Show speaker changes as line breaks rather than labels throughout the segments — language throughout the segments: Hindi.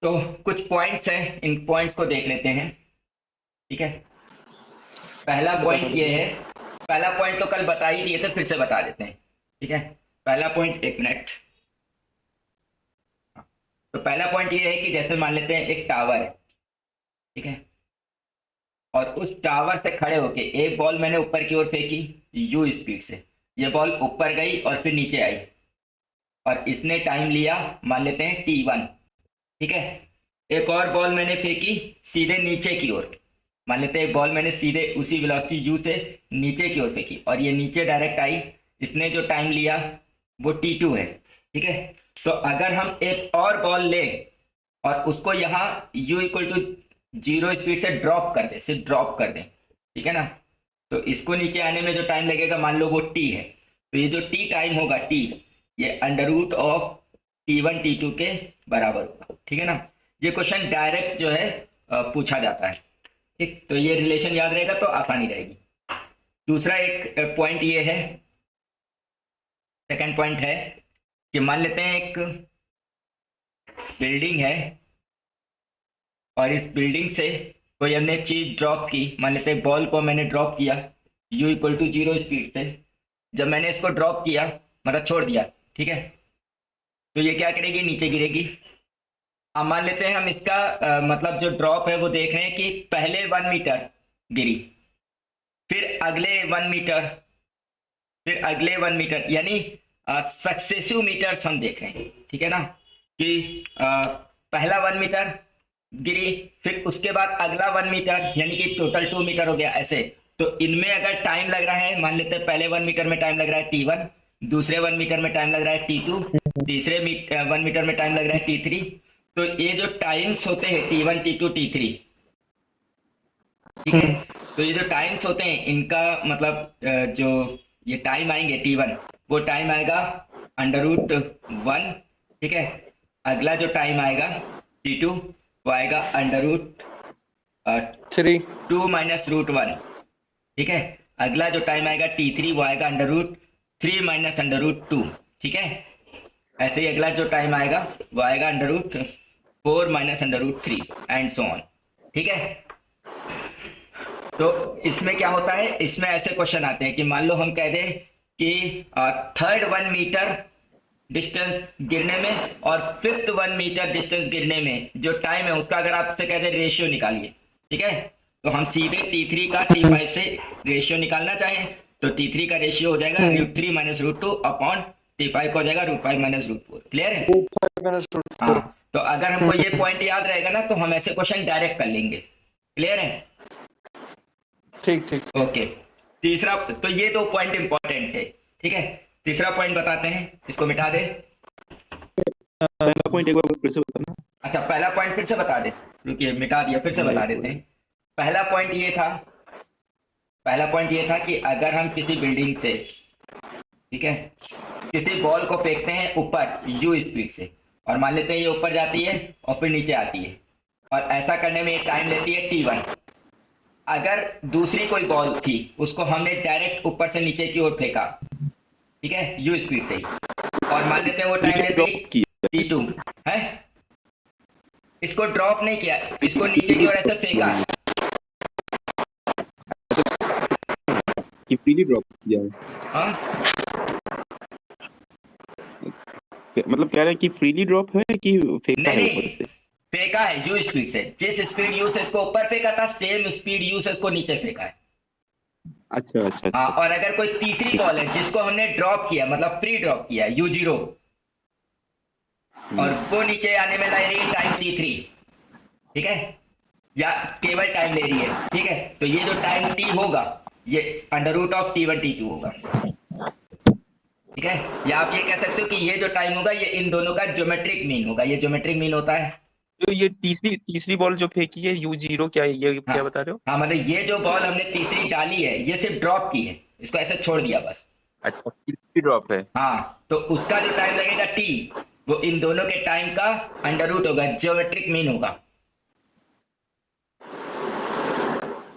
तो कुछ पॉइंट्स हैं, इन पॉइंट्स को देख लेते हैं। ठीक है, पहला
बताना
पॉइंट ये
जरूर।
है। पहला पॉइंट तो कल बता ही दिए थे, फिर से बता देते हैं। ठीक है, पहला पॉइंट, एक मिनट। तो पहला पॉइंट ये है कि जैसे मान लेते हैं एक टावर है। ठीक है, और उस टावर से खड़े होके एक बॉल मैंने ऊपर की ओर फेंकी यू स्पीड से। ये बॉल ऊपर गई और फिर नीचे आई, और इसने टाइम लिया, मान लेते हैं T1। ठीक है, एक और बॉल मैंने फेंकी सीधे नीचे की ओर। मान लेते हैं एक बॉल मैंने सीधे उसी वेलोसिटी यू से नीचे की ओर फेंकी और ये नीचे डायरेक्ट आई। इसने जो टाइम लिया वो T2 है। ठीक है, तो अगर हम एक और बॉल ले और उसको यहाँ u इक्वल टू 0 स्पीड से ड्रॉप कर दे, सिर्फ ड्रॉप कर दे। ठीक है ना, तो इसको नीचे आने में जो टाइम लगेगा मान लो वो t है। तो ये जो t टाइम होगा, t, ये under root of T1 T2 के बराबर होगा। ठीक है ना, ये क्वेश्चन डायरेक्ट जो है पूछा जाता है। ठीक, तो ये रिलेशन याद रहेगा तो आसानी रहेगी। दूसरा एक पॉइंट ये है, सेकंड पॉइंट है कि मान लेते हैं एक बिल्डिंग है और इस बिल्डिंग से कोई हमने चीज ड्रॉप की। मान लेते हैं बॉल को मैंने ड्रॉप किया u इक्वल टू 0 स्पीड से। जब मैंने इसको ड्रॉप किया, मतलब छोड़ दिया, ठीक है, तो ये क्या करेगी, नीचे गिरेगी। अब मान लेते हैं हम इसका मतलब जो ड्रॉप है वो देख रहे हैं कि पहले 1 मीटर गिरी, फिर अगले 1 मीटर, फिर अगले 1 मीटर, यानी सक्सेसिव मीटर्स हम देख रहे हैं। ठीक है ना, कि पहला 1 मीटर गिरी, फिर उसके बाद अगला 1 मीटर, यानी कि टोटल 2 मीटर हो गया ऐसे। तो इनमें अगर टाइम लग रहा है, मान लेते हैं पहले 1 मीटर में टाइम लग रहा है T1, दूसरे 1 मीटर में टाइम लग रहा है T2, तीसरे 1 मीटर में टाइम लग रहा है T3। तो ये जो टाइम्स होते हैं T1 T2 T3, ठीक है, तो ये जो टाइम्स होते हैं इनका मतलब जो ये टाइम आएंगे T1, वो टाइम आएगा अंडर रूट 1। ठीक है, अगला जो टाइम आएगा T2, वो आएगा अंडर रूट
3।
2 - √1। ठीक है, अगला जो टाइम आएगा T3, वो आएगा अंडर रूट 3 - √2। ठीक है, ऐसे ही अगला जो टाइम आएगा वो आएगा under root 4 - √3 and so on. ठीक है, तो इसमें क्या होता है, इसमें ऐसे क्वेश्चन आते हैं कि मान लो हम कह दें कि थर्ड 1 मीटर डिस्टेंस गिरने में और फिफ्थ 1 मीटर डिस्टेंस गिरने में जो टाइम है उसका अगर आपसे कह दे रेशियो निकालिए। ठीक है, तो हम सीधे T3 का T5 से रेशियो निकालना चाहें तो T3 का रेशियो हो जाएगा √3 - √2 अपॉन T5 का हो जाएगा √5 - √4। क्लियर है? हाँ, तो अगर हमको ये पॉइंट याद रहेगा ना तो हम ऐसे क्वेश्चन डायरेक्ट कर लेंगे। क्लियर है?
ठीक ठीक।
ओके, तीसरा, तो ये दो पॉइंट इंपॉर्टेंट थे। ठीक है, तीसरा पॉइंट बताते हैं, इसको मिटा दे।
पहला पॉइंट एक बार फिर से बताना।
अच्छा, पहला पॉइंट फिर से बता दे, रुकिए मिटा दिया, फिर से
हाँ,
बता देते हैं। पहला पॉइंट ये था, पहला पॉइंट ये था कि अगर हम किसी बिल्डिंग से, ठीक है, किसी बॉल को फेंकते हैं ऊपर यू स्पीड से, और मान लेते हैं ये ऊपर जाती है और फिर नीचे आती है, और ऐसा करने में टाइम लेती है T1। अगर दूसरी कोई बॉल थी उसको हमने डायरेक्ट ऊपर से नीचे की ओर फेंका, ठीक है, यू स्पीड से ही, और मान लेते हैं वो टाइम
ये
लेती
ड्रॉप किया
T2 है। इसको ड्रॉप नहीं किया, इसको नीचे की ओर ऐसे फेंका।
कि फ्रीली ड्रॉप किया है।
हाँ,
मतलब कह रहे हैं कि फ्रीली ड्रॉप है कि फेंका
नहीं
है
नहीं,
ऊपर से।
फेंका है यू स्पीड से। जिस स्पीड यू से इसको ऊपर फेंका था, सेम स्पीड यू से इसको नीचे फेंका है।
अच्छा अच्छा
हाँ,
अच्छा
और अगर कोई तीसरी
ठीक
बॉल है जिसको हमने ड्रॉप किया, मतलब फ्री ड्रॉप किया U0, और वो नीचे आने में लग रही है टाइम T3, ठीक है, या केवल टाइम ले रही है, ठीक है, तो ये जो टाइम T होगा ये under root of T1 T2 होगा। ठीक है, या आप ये कह सकते हो कि ये जो टाइम होगा ये इन दोनों का ज्योमेट्रिक मीन होगा। ये ज्योमेट्रिक मीन होता है।
तो ये तीसरी तीसरी बॉल जो फेंकी है U0 क्या है, ये
हाँ
क्या बता रहे हो?
हाँ, मतलब ये जो बॉल हमने तीसरी डाली है ये सिर्फ ड्रॉप की है, इसको ऐसे छोड़ दिया बस।
अच्छा, तीसरी ड्रॉप है।
हाँ, तो उसका जो टाइम लगेगा T, वो इन दोनों के टाइम का अंडर रूट होगा, ज्योमेट्रिक मीन होगा।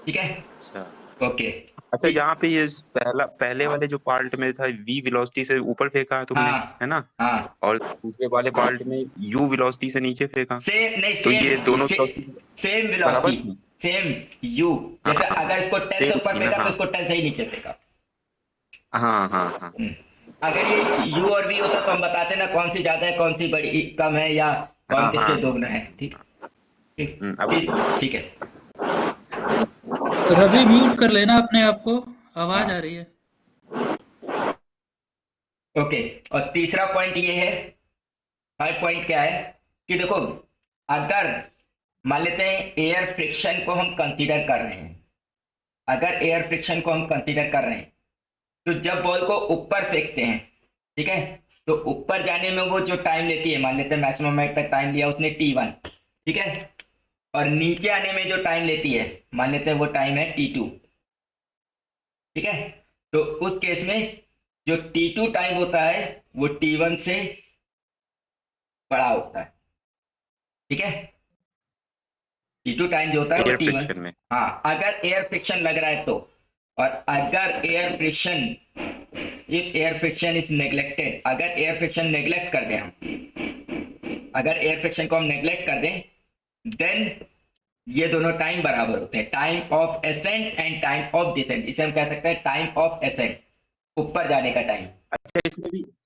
ठीक है,
अच्छा
ओके।
अच्छा, यहाँ पे ये पहले वाले जो पार्ट में था v वेलोसिटी से ऊपर फेंका है तुमने,
हाँ
है ना?
हाँ,
और दूसरे वाले पार्ट में u वेलोसिटी से नीचे फेंका,
सेम नहीं,
तो ये दोनों
से,
वेलोसिटी
सेम
बराबर
वेलोसिटी,
थी।
Same you.
हाँ,
जैसे अगर इसको 10 से
सेम
ऊपर
थी ना,
फेंका तो
हाँ
इसको 10 से ही नीचे फेंका।
हाँ हाँ हाँ।
अगर ये यू और वी होता तो हम बताते ना कौन सी ज्यादा है कौन सी बड़ी कम है, या कौन
हाँ
किसके
हाँ
दोगुना है। ठीक ठीक
अब
ठीक है।
रवि
अच्छा,
म्यूट कर लेना अपने आप को, आवाज
हाँ
आ रही है।
ओके। और तीसरा पॉइंट ये है, थर्ड पॉइंट क्या है कि देखो, अगर मान लेते हैं एयर फ्रिक्शन को हम कंसीडर कर रहे हैं, अगर एयर फ्रिक्शन को हम कंसीडर कर रहे हैं, तो जब बॉल को ऊपर फेंकते हैं, ठीक है, तो ऊपर जाने में वो जो टाइम लेती है, मान लेते हैं मैक्सिमम हाइट तक टाइम लिया उसने T1, ठीक है, और नीचे आने में जो टाइम लेती है, मान लेते हैं वो टाइम है T2, ठीक है, तो उस केस में जो T2 टाइम होता है वो T1 से बड़ा होता है, ठीक है। T2 टाइम जो होता है वो
एयर
T1,
फ्रिक्शन में।
हाँ, अगर एयर फ्रिक्शन लग रहा है तो। और अगर air friction, if air friction is neglected, अगर एयर फ्रिक्शन नेग्लेक्ट कर दें हम, अगर एयर फ्रिक्शन को हम नेग्लेक्ट कर दें, देन ये दोनों टाइम बराबर होते हैं, time of ascent and time of descent. इसे हम कह सकते हैं टाइम ऑफ एसेंट, ऊपर जाने का टाइम।
अच्छा,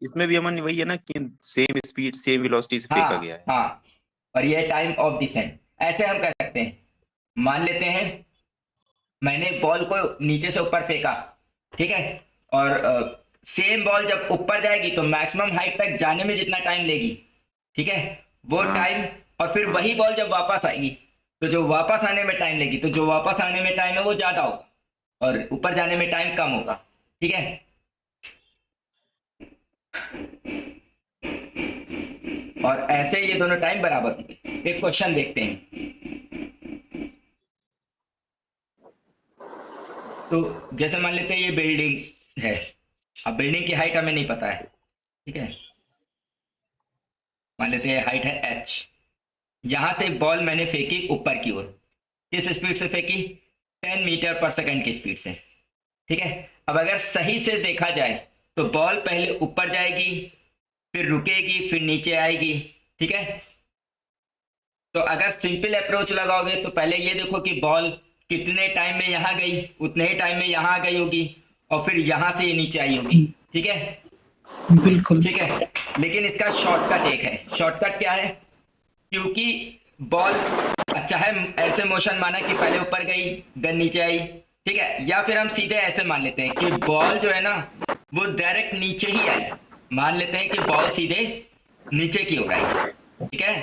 इसमें भी अमन वही है ना कि सेम स्पीड सेम वेलोसिटी से फेंका
हाँ
गया है।
हाँ, और ये टाइम ऑफ डिसेंट। ऐसे हम कह सकते हैं, मान लेते हैं मैंने बॉल को नीचे से ऊपर फेंका, ठीक है, और सेम बॉल जब ऊपर जाएगी तो मैक्सिमम हाइट तक जाने में जितना टाइम लेगी, ठीक है, वो
हाँ
टाइम, और फिर वही बॉल जब वापस आएगी तो जो वापस आने में टाइम लेगी, तो जो वापस आने में टाइम है वो ज्यादा होगा और ऊपर जाने में टाइम कम होगा, ठीक है। और ऐसे ये दोनों टाइम बराबर होंगे। एक क्वेश्चन देखते हैं। तो जैसे मान लेते हैं ये बिल्डिंग है, अब बिल्डिंग की हाइट हमें नहीं पता है, ठीक है, मान लेते हैं हाइट है h, यहां से बॉल मैंने फेंकी ऊपर की ओर, किस स्पीड से फेंकी, 10 मीटर पर सेकंड की स्पीड से, ठीक है। अब अगर सही से देखा जाए तो बॉल पहले ऊपर जाएगी, फिर रुकेगी, फिर नीचे आएगी, ठीक है। तो अगर सिंपल अप्रोच लगाओगे तो पहले ये देखो कि बॉल कितने टाइम में यहाँ गई, उतने ही टाइम में यहाँ गई होगी, और फिर यहाँ से ये नीचे आई होगी, ठीक है,
बिल्कुल।
ठीक है। लेकिन इसका शॉर्टकट एक है। शॉर्टकट क्या है, क्योंकि बॉल, अच्छा है ऐसे मोशन माना कि पहले ऊपर गई देन नीचे आई, ठीक है, या फिर हम सीधे ऐसे मान लेते हैं कि बॉल जो है ना वो डायरेक्ट नीचे ही आई, मान लेते हैं कि बॉल सीधे नीचे की ओर आई, ठीक है।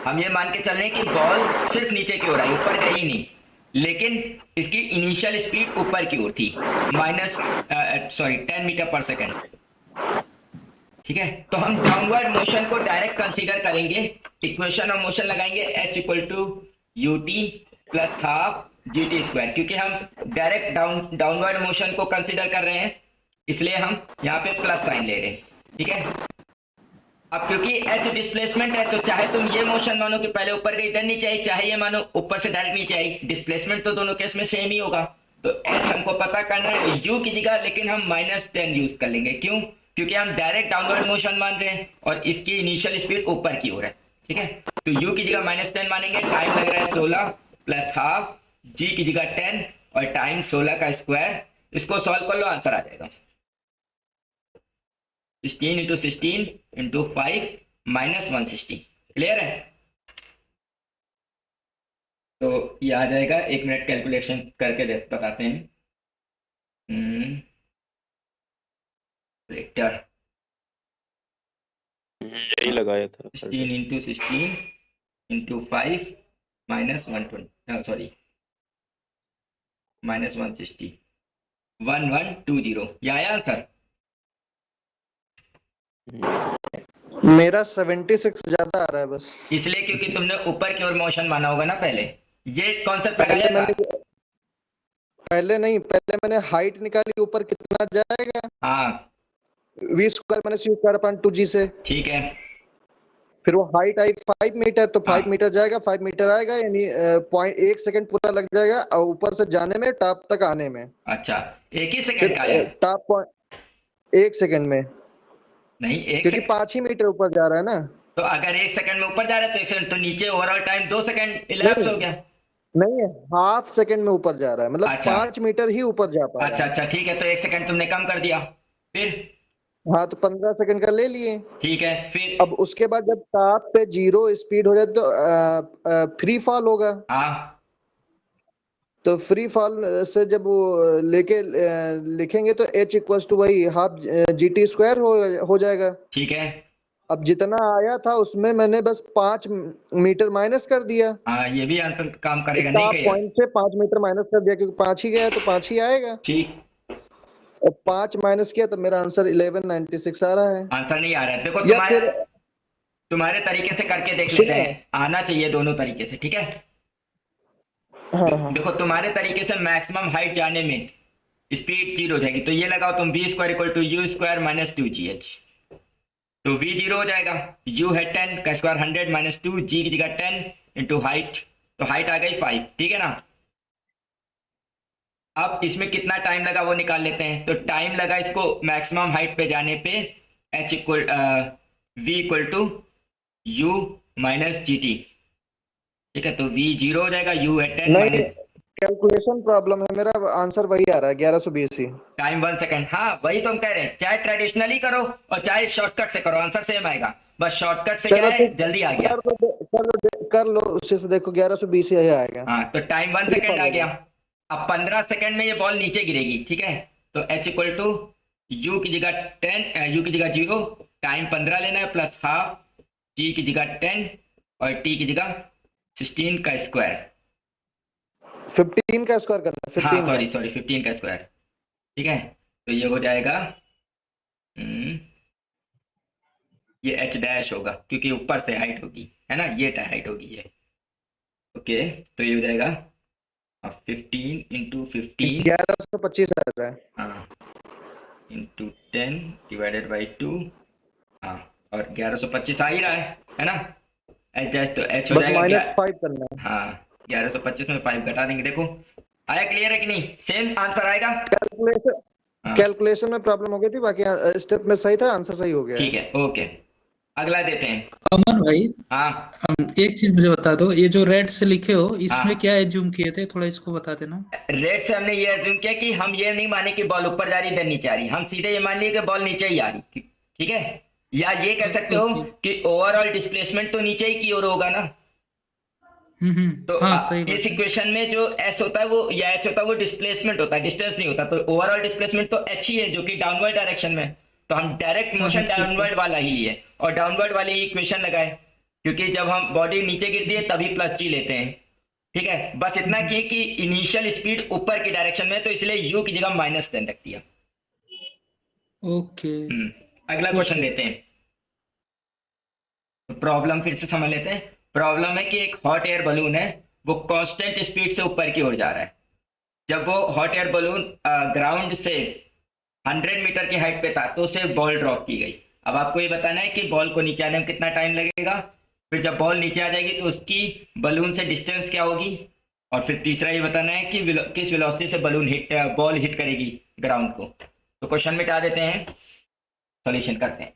हम ये मान के चल रहे हैं कि बॉल सिर्फ नीचे की ओर आई, ऊपर गई नहीं, लेकिन इसकी इनिशियल स्पीड ऊपर की ओर थी, माइनस 10 मीटर पर सेकेंड, ठीक है। तो हम डाउनवर्ड मोशन को डायरेक्ट कंसीडर करेंगे, इक्वेशन ऑफ मोशन लगाएंगे h equal to u t plus half g t square, क्योंकि हम डायरेक्ट डाउनवर्ड मोशन को कंसीडर कर रहे हैं, इसलिए हम यहाँ पे प्लस साइन ले रहे हैं, ठीक है। अब क्योंकि h डिस्प्लेसमेंट है, तो चाहे तुम ये मोशन मानो कि पहले ऊपर गई देन नीचे आई, चाहे ये मानो ऊपर से डायरेक्ट नीचे आई, डिस्प्लेसमेंट तो दोनों केस में सेम ही होगा। तो h हमको पता करना है u की जगह, लेकिन हम -10 यूज कर लेंगे, क्यों, क्योंकि हम डायरेक्ट डाउनवर्ड मोशन मान रहे हैं और इसकी इनिशियल स्पीड ऊपर की ओर है, ठीक है। तो u की जगह -10 मानेंगे, टाइम लग रहा है 16 प्लस हाफ, g की जगह 10 और टाइम 16 का स्क्वायर। इसको सॉल्व कर लो, आंसर आ जाएगा 16 इंटू 16 इंटू 5 -160। क्लियर है, तो ये आ जाएगा, एक मिनट कैलकुलेशन करके बताते हैं। वेक्टर
यही लगाया था
16 इंटू 16 इंटू 5 -120, सॉरी -160, 1120। ये आया आंसर।
मेरा 76 ज्यादा आ रहा है बस।
इसलिए क्योंकि तुमने ऊपर की ओर मोशन माना होगा ना पहले, ये कॉन्सेप्ट
पहले
लगाया
मैंने
था।
पहले मैंने हाइट निकाली, ऊपर कितना जाएगा,
हाँ
v² - u² / 2g से।
ठीक है,
फिर वो हाइट आई 5 मीटर, तो 5
हाँ।
मीटर जाएगा, 5 मीटर आएगा, यानी पॉइंट 1 सेकंड पूरा लग जाएगा और ऊपर से जाने में, टॉप तक आने में।
अच्छा, एक ही
फिर
सेकंड का आया?
टॉप पॉइंट 1 सेकंड में,
नहीं, एक
क्योंकि
सेकंड।
5 ही मीटर ऊपर जा रहा है ना।
तो अगर एक सेकंड में ऊपर जा रहा है तो एक सेकंड, तो नीचे ओवरऑल टाइम 2 सेकंड इलैप्स
नहीं
हो गया।
नहीं है, हाफ सेकंड में ऊपर जा रहा है, मतलब
अच्छा
5 मीटर ही ऊपर जा पा
अच्छा
रहा है।
अच्छा, ठीक है, तो एक सेकंड तुमने कम कर दिया। फिर?
हाँ, तो 15 सेकंड का ले लिए।
ठीक है, फिर?
अब उसके बाद जब टॉप पे 0 स्पीड हो जाए तो फ्री फॉल होगा।
हाँ
तो फ्री फॉल से जब वो लेके लिखेंगे तो h इक्वल्स टू वही हाफ GT स्क्वायर हो जाएगा।
ठीक है।
अब जितना आया था उसमें मैंने बस 5 मीटर माइनस कर दिया।
हाँ, ये भी आंसर काम
तो
करेगा, नहीं
टॉप
करेगा?
पॉइंट से 5 मीटर माइनस कर दिया, क्योंकि 5 ही गया है तो 5 ही आएगा।
ठीक।
और 5 माइनस किया तो मेरा आंसर 1196 आ रहा है।
आंसर नहीं आ रहा है, देखो
या फिर
तुम्हारे तरीके से करके देख लेते
सुनो,
हैं, आना चाहिए दोनों तरीके से, ठीक है?
हाँ हाँ
देखो तुम्हारे तरीके से मैक्सिमम हाइट जाने में स्पीड 0 हो जाएगी, तो ये लगाओ तुम v square equal to u square minus 2gh। तो v 0 हो जाएगा, u है 10 का स्क्वायर 100 माइनस 2, g की जगह 10 इंटू हाइट, तो हाइट आ गई 5, ठीक है ना? अब इसमें कितना टाइम लगा वो निकाल लेते हैं। तो टाइम लगा इसको मैक्सिमम हाइट पे जाने पे h equal v equal to u minus g t, ठीक है? तो v 0 हो जाएगा, u है 10
नहीं,
माइनस
कैलकुलेशन प्रॉब्लम है, मेरा आंसर वही आ रहा है 1120 ही।
Time 1 second. हाँ वही तो हम कह रहे हैं, चाहे ट्रेडिशनली करो और चाहे शॉर्टकट से करो, आंसर सेम आएगा। बस शॉर्टकट से क्या
चलो
है,
तो
जल्दी आ गया।
कर लो उसी से, देखो 1120 ही आएगा।
हाँ, तो टाइम 1
फ्री
सेकंड
फॉल
आ
होगा।
गया। अब 15 सेकंड में ये बॉल नीचे गिरेगी, ठीक है? तो h इक्वल टू यू की जगह 10, यू की जगह 0, टाइम 15 लेना है, प्लस हाफ g की जगह 10 और t की जगह 16 का स्क्वायर।
15 का स्क्वायर करना है,
हाँ
15
सॉरी
का।
सॉरी, 15 का स्क्वायर, ठीक है? तो ये हो जाएगा, हम्म, ये h डैश होगा क्योंकि ऊपर से हाइट होगी, है ना? ये हाइट होगी ये। ओके, तो ये हो जाएगा 15 इंटू 15,
1125 आ रहा है।
हाँ, इंटू 10 डिवाइडेड बाई 2, हाँ, और 1125 आ ही रहा है ना? एच डैश तो एच हो
बस
जाएगा क्या?
-5 करना है।
हाँ, 1125 में 5 घटा देंगे। देखो आया, क्लियर है कि नहीं? सेम आंसर आएगा।
कैलकुलेशन
हाँ
कैलकुलेशन में प्रॉब्लम हो गई थी, बाकी स्टेप में सही था, आंसर सही हो गया
ठीक
है।
है, ओके, अगला देते हैं।
अमन भाई,
हाँ
एक चीज मुझे बता दो, ये जो रेड से लिखे हो इसमें
हाँ,
क्या एज्यूम किए थे, थोड़ा इसको बता देना।
रेड से हमने ये एज्यूम किया कि हम ये नहीं माने कि बॉल ऊपर जा रही इधर नीचे आ रही, हम सीधे ये मान लिए कि बॉल नीचे ही आ रही, ठीक है? या ये कह सकते हो
ओके।
कि ओवरऑल डिस्प्लेसमेंट तो नीचे ही की ओर होगा ना। तो
हाँ सही
इस
बात है।
इक्वेशन में जो s होता है वो, या h होता है वो डिस्प्लेसमेंट होता है, डिस्टेंस नहीं होता। तो ओवरऑल डिस्प्लेसमेंट तो h ही है जो कि डाउनवर्ड डायरेक्शन में, तो हम डायरेक्ट
हाँ
मोशन
हाँ, ठीक है।
डाउनवर्ड वाला ही लिए और डाउनवर्ड वाली इक्वेशन लगाए, क्योंकि जब हम बॉडी नीचे गिरती है तभी प्लस g लेते हैं, ठीक है? बस इतना किए कि इनिशियल स्पीड ऊपर की डायरेक्शन में, तो इसलिए u की जगह -10 रख दिया।
ओके।
अगला
ठीक
क्वेश्चन
है।
लेते हैं। तो प्रॉब्लम फिर से समझ लेते हैं। प्रॉब्लम है कि एक हॉट एयर बलून है, वो कांस्टेंट स्पीड से ऊपर की ओर जा रहा है। जब वो हॉट एयर बलून ग्राउंड से 100 मीटर की हाइट पे था तो उसे बॉल ड्रॉप की गई। अब आपको ये बताना है कि बॉल को नीचे आने में कितना टाइम लगेगा, फिर जब बॉल नीचे आ जाएगी तो उसकी बलून से डिस्टेंस क्या होगी, और फिर तीसरा ये बताना है कि किस वेलोसिटी से बॉल हिट करेगी ग्राउंड को। तो क्वेश्चन मिटा देते हैं, सॉल्यूशन करते हैं।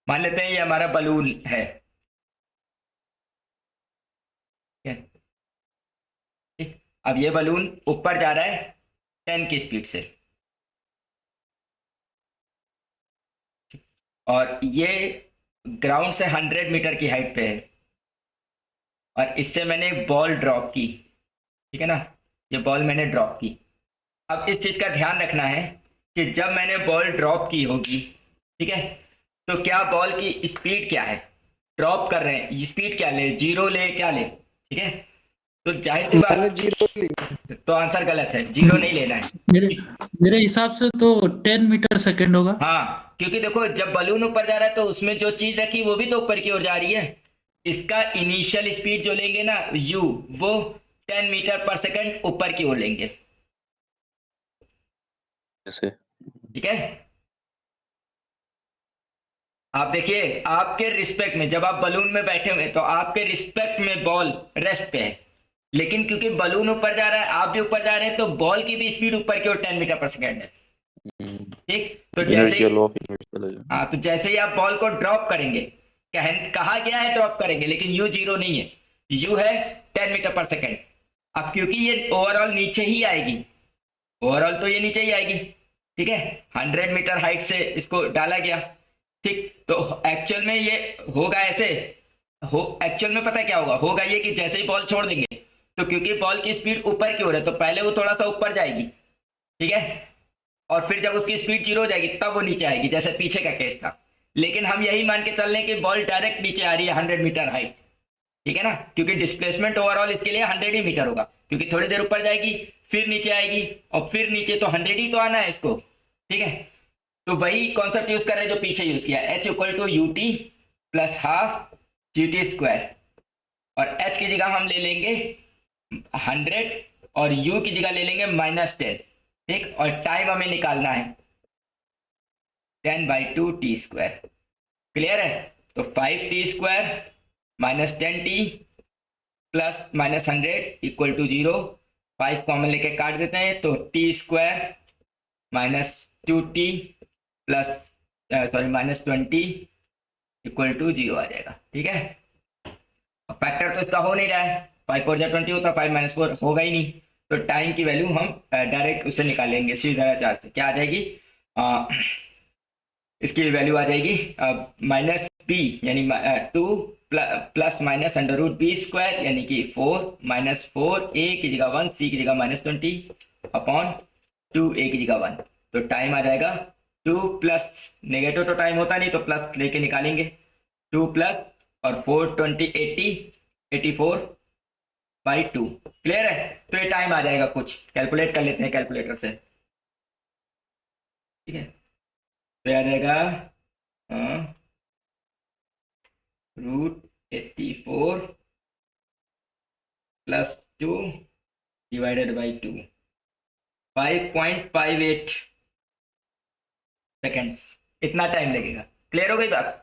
मान लेते हैं ये हमारा बलून है, ठीक? अब ये बलून ऊपर जा रहा है 10 की स्पीड से, और ये ग्राउंड से 100 मीटर की हाइट पे है, और इससे मैंने बॉल ड्रॉप की, ठीक है ना? ये बॉल मैंने ड्रॉप की। अब इस चीज का ध्यान रखना है कि जब मैंने बॉल ड्रॉप की होगी, ठीक है, तो क्या बॉल की स्पीड क्या है, ड्रॉप कर रहे हैं स्पीड क्या ले, 0 ले, क्या ले, ठीक है? तो जाहिर सी
मैंने
बात,
0 ली।
तो आंसर गलत है, 0 नहीं लेना है।
मेरे मेरे हिसाब से तो 10 मीटर सेकेंड होगा।
हाँ, क्योंकि देखो जब बलून ऊपर जा रहा है तो उसमें जो चीज रखी वो भी तो ऊपर की ओर जा रही है। इसका इनिशियल स्पीड जो लेंगे ना u, वो 10 मीटर पर सेकंड ऊपर की ओर लेंगे,
जैसे
ठीक है। आप देखिए आपके रिस्पेक्ट में जब आप बलून में बैठे हुए तो आपके रिस्पेक्ट में बॉल रेस्ट पे है, लेकिन क्योंकि बलून ऊपर जा रहा है आप भी ऊपर जा रहे हैं तो बॉल की भी स्पीड ऊपर की ओर 10 मीटर पर सेकेंड है। ठीक, तो जैसे
inertia
he
law of inertia.
हाँ तो जैसे ही आप बॉल को ड्रॉप करेंगे, कहा गया है ड्रॉप करेंगे, लेकिन यू जीरो नहीं है, यू है 10 मीटर पर सेकेंड। अब क्योंकि ये ओवरऑल नीचे ही आएगी, ओवरऑल तो ये नीचे ही आएगी, ठीक है, 100 मीटर हाइट से इसको डाला गया। ठीक, तो एक्चुअल में ये होगा ऐसे, एक्चुअल में पता है क्या होगा ये कि जैसे ही बॉल छोड़ देंगे तो क्योंकि बॉल की स्पीड ऊपर की ओर है तो पहले वो थोड़ा सा ऊपर जाएगी, ठीक है, और फिर जब उसकी स्पीड जीरो हो जाएगी तब वो नीचे आएगी, जैसे पीछे का केस था। लेकिन हम यही मान के चल रहे हैं कि बॉल डायरेक्ट नीचे आ रही है 100 मीटर हाइट, ठीक है ना, क्योंकि डिस्प्लेसमेंट ओवरऑल इसके लिए 100 ही मीटर होगा, क्योंकि थोड़ी देर ऊपर जाएगी फिर नीचे आएगी और फिर नीचे, तो 100 ही तो आना है इसको, ठीक है। तो वही कॉन्सेप्ट यूज कर रहे हैं जो पीछे यूज किया, H equal to u t plus half g t square, और H की जगह हम ले लेंगे 100 और U की जगह ले लेंगे -10, ठीक, और टाइम हमें निकालना है 10/2 टी स्क्वायर, क्लियर है। तो 5t square -10t plus -100 equal to 0, 5 common लेके काट देते हैं तो t square -2t plus -20 equal to 0 आ जाएगा, ठीक है। फैक्टर तो इसका हो नहीं रहा है, 5 4 20 होता, 5 - 4 होगा ही नहीं, तो टाइम की वैल्यू हम डायरेक्ट उससे निकालेंगे, सीधा 4 से क्या आ जाएगी, इसकी वैल्यू आ जाएगी -b यानी 2 प्लस माइनस √b स्क्वायर यानी कि 4 -4, a की जगह 1, c की जगह -20 अपॉन 2, a की जगह 1, तो टाइम आ जाएगा 2 प्लस, नेगेटिव तो टाइम होता नहीं तो प्लस लेके निकालेंगे, 2 प्लस और 4 20 80 84/2, क्लियर है। तो ये टाइम आ जाएगा, कुछ कैलकुलेट कर लेते हैं कैलकुलेटर से, ठीक है, तो आ जाएगा √84 प्लस 2 डिवाइडेड बाई 2, 5.58 सेकेंड्स, इतना टाइम लगेगा। क्लियर हो गई बात,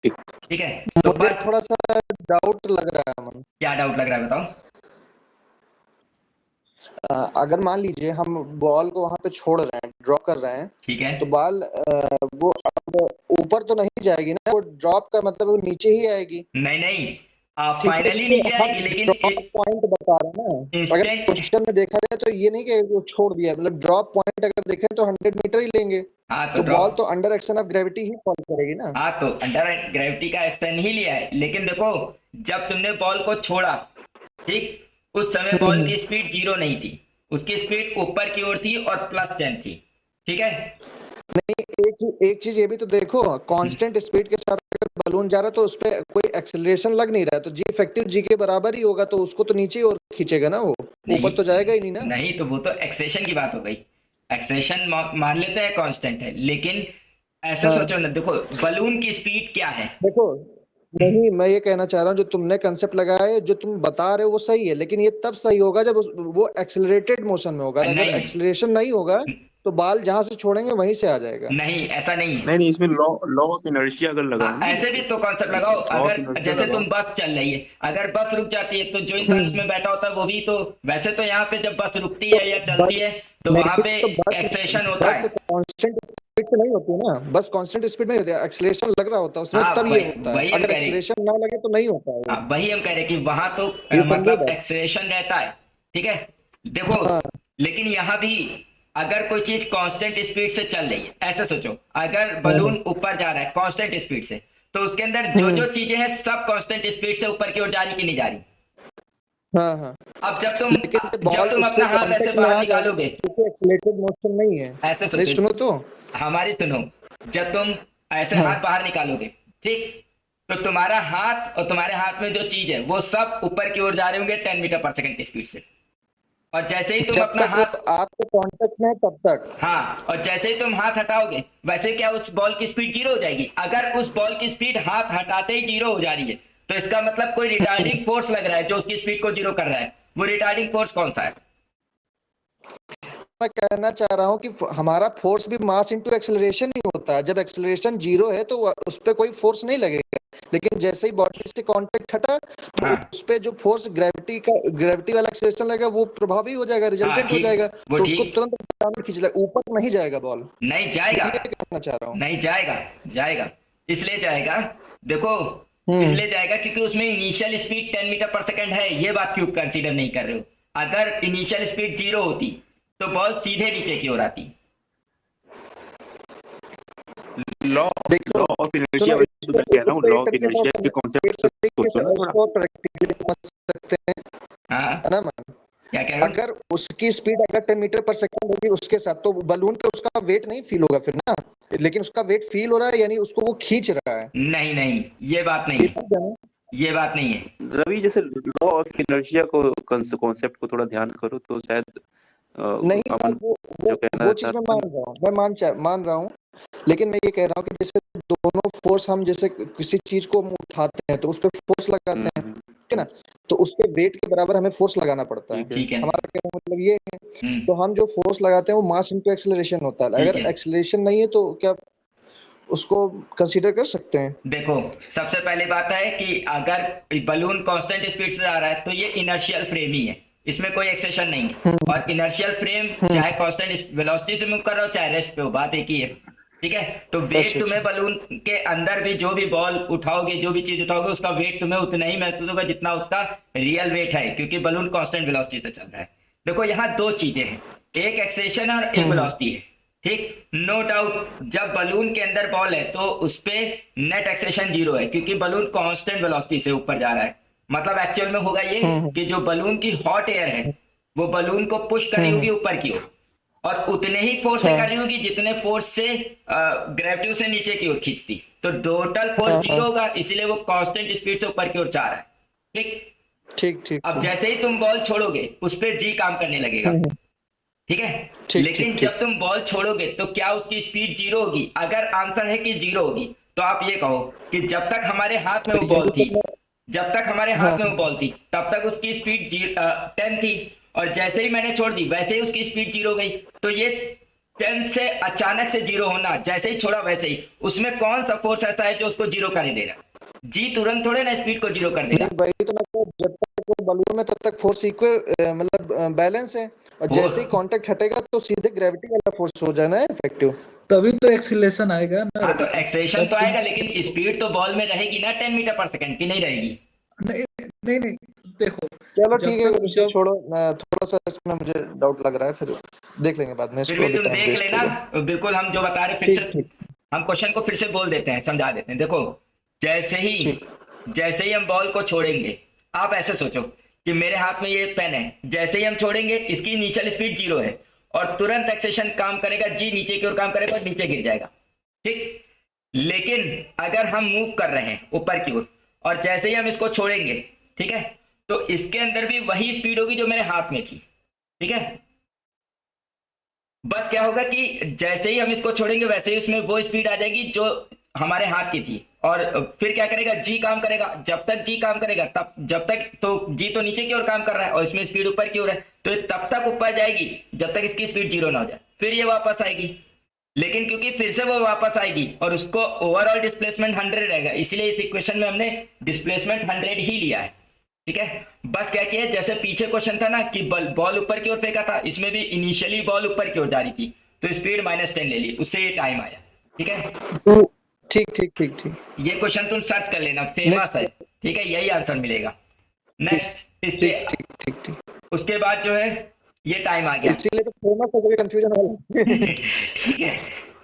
ठीक है। तो
मुझे
बस
थोड़ा सा डाउट लग रहा है अमन।
क्या डाउट लग रहा है बताओ।
अगर मान लीजिए हम बॉल को वहां पे छोड़ रहे हैं, ड्रॉप कर रहे हैं,
ठीक है,
तो बॉल वो अब ऊपर तो नहीं जाएगी ना, वो ड्रॉप का मतलब वो नीचे ही आएगी।
नहीं नहीं
ठीक है,
फाइनली
तो
नीचे
हम
आएगी, लेकिन
ड्रॉप पॉइंट बता रहे हैं ना, अगर
इंस्टेंट,
क्वेश्चन में देखा जाए तो ये नहीं कि वो छोड़ दिया, मतलब ड्रॉप पॉइंट अगर देखें तो 100 मीटर ही लेंगे,
हाँ
तो बॉल
ड्रॉप,
तो under action of gravity he fall करेगी ना।
हाँ तो अंडर ग्रेविटी का एक्शन ही लिया है, लेकिन देखो जब तुमने बॉल को छोड़ा, ठीक, उस समय बॉल की स्पीड 0 नहीं थी, उसकी स्पीड ऊपर की ओर थी और +10 थी, ठीक है।
नहीं, एक चीज ये भी तो देखो, कांस्टेंट स्पीड के साथ अगर बलून जा रहा है तो उस पे कोई एक्सेलरेशन लग नहीं रहा है, तो जी इफेक्टिव जी के बराबर ही होगा, तो उसको तो नीचे ही और खींचेगा ना, वो ऊपर तो जाएगा ही नहीं ना।
नहीं तो वो तो एक्सेशन की बात हो गई, एक्सेशन मान लेते हैं कांस्टेंट है, लेकिन ऐसा
हाँ।
सोचो ना, देखो बलून की स्पीड क्या है,
देखो, नहीं, मैं ये कहना चाह रहा हूँ जो तुमने कंसेप्ट लगाया है, जो तुम बता रहे हो वो सही है, लेकिन ये तब सही होगा जब वो एक्सेलरेटेड मोशन में होगा, अगर
नहीं
एक्सेलरेशन नहीं होगा तो बाल जहां से छोड़ेंगे वहीं से आ जाएगा।
नहीं ऐसा नहीं है।
नहीं नहीं, इसमें लॉ ऑफ इनर्शिया अगर लगाओ ना,
ऐसे भी तो कॉन्सेप्ट लगाओ,
लॉ ऑफ
अगर
इनर्शिया
जैसे
लगाओ।
तुम बस चल रही है, अगर बस रुक जाती है तो जो इंसान उसमें बैठा होता है वो भी तो, वैसे तो यहाँ पे जब बस रुकती है या चलती है तो वहां पे
तो बस
एक्सेशन होता
बस
है,
कांस्टेंट स्पीड से नहीं होती है ना, बस कांस्टेंट स्पीड में होती है, एक्सेलरेशन लग रहा होता है उसमें,
हाँ
तब ये होता है,
वही हम
अगर
कह रहे,
एक्सेलरेशन ना लगे तो नहीं होता है वो।
हाँ वही हम कह रहे कि वहां तो
ये समझो
मतलब
बात।
एक्सेलेरेशन रहता है, ठीक है, देखो
हाँ।
लेकिन यहाँ भी अगर कोई चीज कांस्टेंट स्पीड से चल रही है, ऐसे सोचो अगर बलून ऊपर जा रहा है कांस्टेंट स्पीड से, तो उसके अंदर जो जो चीजें हैं सब कांस्टेंट स्पीड से ऊपर की ओर जा रही कि नहीं जा रही।
हाँ हाँ,
अब जब
लेकिन बॉल
तुम
उससे
अपना हाथ ऐसे
कांटेक्ट में
बाहर
आ जाए
निकालोगे,
क्योंकि एक्सेलरेटेड मोशन नहीं है।
ऐसे
नहीं,
सोचो,
सुनो तो,
हमारी सुनो, जब तुम ऐसे हाथ बाहर निकालोगे, ठीक, तो तुम्हारा हाथ और तुम्हारे हाथ में जो चीज है वो सब ऊपर की ओर जा रहे होंगे 10 मीटर पर सेकंड की स्पीड से, और जैसे ही तुम
जब
अपना
तक वो
हाथ,
आपके कांटेक्ट में है तब तक।
हाँ, और जैसे ही तुम हाथ हटाओगे वैसे क्या उस बॉल की स्पीड 0 हो जाएगी। अगर उस बॉल की स्पीड हाथ हटाते ही 0 हो जा रही है तो इसका मतलब कोई रिटार्डिंग फोर्स लग रहा है जो उसकी स्पीड को 0 कर रहा है। वो रिटार्डिंग फोर्स कौन सा है?
मैं कहना चाह रहा हूँ कि हमारा फोर्स भी मास इनटू एक्सेलरेशन ही होता है। जब एक्सेलरेशन जीरो है तो उस पर कोई फोर्स नहीं लगेगा, लेकिन जैसे ही बॉडी से कांटेक्ट हटा तो
हाँ
उस पे जो फोर्स ग्रेविटी वाला एक्सेलरेशन लगेगा वो प्रभावी हो जाएगा,
हाँ
रिजल्टेंट हो
ठीक,
जाएगा,
वो
तो उसको
ठीक,
तुरंत डाउन खींच लेगा, ऊपर नहीं जाएगा बॉल।
नहीं जाएगा,
मैं ये कहना चाह रहा हूँ।
नहीं जाएगा, जाएगा, इसलिए जाएगा, देखो,
हम्म।
इसलिए जाएगा क्योंकि उसमें इनिशियल स्पीड 10 मीटर पर सेकंड है, ये बात क्यों कंसीडर नहीं कर रहे हो? अगर इनिशियल स्पीड जीरो होती तो बॉल सीधे नीचे की ओर आती।
लॉ
देखो,
लॉ ऑफ
सुनो,
इनर्शिया, तो मैं कह रहा हूँ लॉ ऑफ इनर्शिया के कॉन्सेप्ट से सोचो ना थोड़ा।
इसको प्रैक्टिकली समझ सकते हैं,
हाँ,
है ना man?
क्या कह रहे हो?
अगर उसकी स्पीड अगर 10 मीटर पर सेकंड होगी उसके साथ, तो बलून पे उसका वेट नहीं फील होगा फिर ना, लेकिन उसका वेट फील हो रहा है, यानी उसको वो खींच रहा है।
नहीं नहीं, ये बात नहीं है, ये बात नहीं है।
रवि, जैसे लॉ ऑफ इनर्शिया को कॉन्सेप्ट को थोड़ा ध्यान करो तो शायद
नहीं,
अमन जो कहना
वो चीज मैं
चाहते
मान
हैं।
रहा हूँ, मान रहा हूँ, लेकिन मैं ये कह रहा हूँ कि जैसे दोनों फोर्स, हम जैसे किसी चीज को हम उठाते हैं तो उस पर फोर्स लगाते हैं, ठीक है ना, तो उस पे वेट के बराबर हमें फोर्स लगाना पड़ता है।
ठीक है।
ठीक है।
हमारा कहने का मतलब ये है,
हम्म,
तो हम जो फोर्स लगाते हैं वो मास इनटू एक्सेलरेशन होता है।
ठीक
अगर
है।
एक्सेलरेशन नहीं है तो क्या उसको कंसीडर कर सकते हैं?
देखो, सबसे पहली बात है कि अगर बलून कांस्टेंट स्पीड से जा रहा है तो ये इनर्शियल फ्रेम ही है, इसमें कोई एक्सेशन नहीं है। और इनर्शियल फ्रेम चाहे कांस्टेंट वेलोसिटी से मूव कर रहा हो चाहे रेस्ट पे हो, बात एक ही है। ठीक है, तो वेट
अच्छा,
तुम्हें बलून के अंदर भी जो भी बॉल उठाओगे, जो भी चीज उठाओगे, उसका वेट तुम्हें उतना ही महसूस होगा जितना उसका रियल वेट है, क्योंकि बलून कांस्टेंट वेलोसिटी से चल रहा है। देखो, यहाँ दो चीजें हैं, एक एक्सेशन और एक वेलोसिटी है। ठीक, नो डाउट, जब बलून के अंदर बॉल है तो उस पे नेट एक्सेशन जीरो है, क्योंकि बलून कांस्टेंट वेलोसिटी से ऊपर जा रहा है। मतलब एक्चुअल में होगा ये कि जो बलून की हॉट एयर है वो बलून को पुश कर रही होगी ऊपर की ओर, और उतने ही फोर्स से कर रही होगी जितने फोर्स से ग्रेविटी से नीचे की ओर खींचती। तो टोटल फोर्स जीरो होगा, इसीलिए वो कांस्टेंट स्पीड से ऊपर की ओर जा रहा है। ठीक,
ठीक ठीक
अब जैसे ही तुम बॉल छोड़ोगे उस पर जी काम करने लगेगा। ठीक है,
ठीक
लेकिन
ठीक
जब तुम बॉल छोड़ोगे तो क्या उसकी स्पीड जीरो होगी? अगर आंसर है कि जीरो होगी तो आप ये कहो कि जब तक हमारे हाथ में वो बॉल थी, जब तक हमारे हाथ में वो बॉल थी तब तक उसकी स्पीड 10 थी, और जैसे ही मैंने छोड़ दी वैसे ही उसकी स्पीड जीरो गई। तो ये 10 से अचानक से जीरो होना, जैसे ही छोड़ा वैसे ही, उसमें कौन सा फोर्स ऐसा है जो उसको जीरो करने दे रहा है? जी तुरंत थोड़े ना स्पीड को जीरो कर देगा।
नहीं, वही तो मैं कह रहा हूँ, जब तक वो बलून में तब तक फोर्स इक्वल मतलब बैलेंस है, और जैसे ही कांटेक्ट हटेगा तो सीधे ग्रेविटी वाला फोर्स हो जाना है इफेक्टिव।
तभी तो एक्सीलरेशन आएगा ना
हाँ, तो
रवि।
एक्सेलेरेशन
जब
तो
तुम
आएगा, लेकिन स्पीड तो बॉल में रहेगी ना 10 मीटर पर सेकंड की, नहीं रहेगी।
नहीं नहीं नहीं, देखो,
चलो
जब
ठीक है,
तक
इसको
जब
छोड़ो, थोड़ा सा इसमें मुझे डाउट लग रहा है, फिर देख लेंगे बाद में,
फिर
इसको
भी
अभी
तुम
टाइम
देख
वेस्ट
लेना,
होगा।
बिल्कुल हम जो बता रहे फिर
ठीक
से,
ठीक
हम क्वेश्चन को फिर से बोल देते हैं, समझा देते हैं। देखो, जैसे ही
ठीक।
जैसे ही हम बॉल को छोड़ेंगे, आप ऐसे सोचो कि मेरे हाथ में ये पेन है, जैसे ही हम छोड़ेंगे इसकी इनिशियल स्पीड जीरो है, और तुरंत एक्सेशन काम करेगा, जी नीचे की ओर काम करेगा और नीचे गिर जाएगा। ठीक, लेकिन अगर हम मूव कर रहे हैं ऊपर की ओर और जैसे ही हम इसको छोड़ेंगे, ठीक है, तो इसके अंदर भी वही स्पीड होगी जो मेरे हाथ में थी। ठीक है, बस क्या होगा कि जैसे ही हम इसको छोड़ेंगे वैसे ही उसमें वो स्पीड आ जाएगी जो हमारे हाथ की थी, और फिर क्या करेगा, जी काम करेगा। जब तक जी काम करेगा तब, जब तक तो जी तो नीचे की ओर काम कर रहा है और इसमें स्पीड ऊपर की ओर है, तो ये तब तक ऊपर जाएगी जब तक इसकी स्पीड जीरो ना हो जाए, फिर ये वापस आएगी। लेकिन क्योंकि फिर से वो वापस आएगी और उसको ओवरऑल डिस्प्लेसमेंट 100 रहेगा, इसलिए इस इक्वेशन में हमने डिस्प्लेसमेंट 100 ही लिया है। ठीक है, बस क्या किया, जैसे पीछे क्वेश्चन था ना कि बॉल ऊपर की ओर फेंका था, इसमें भी इनिशियली बॉल ऊपर की ओर जा रही थी तो स्पीड -10 ले ली, उससे ये टाइम आया। ठीक है,
तो ठीक ठीक ठीक ठीक।
ये क्वेश्चन तुम सर्च कर लेना, फेमस
नेक्स्ट।
है। ठीक है, यही आंसर मिलेगा। नेक्स्ट,
ठीक
इसके
ठीक ठीक ठीक।
उसके बाद जो है ये टाइम आ गया।
इसीलिए तो फेमस है, कोई कंफ्यूजन वाला।
ठीक है,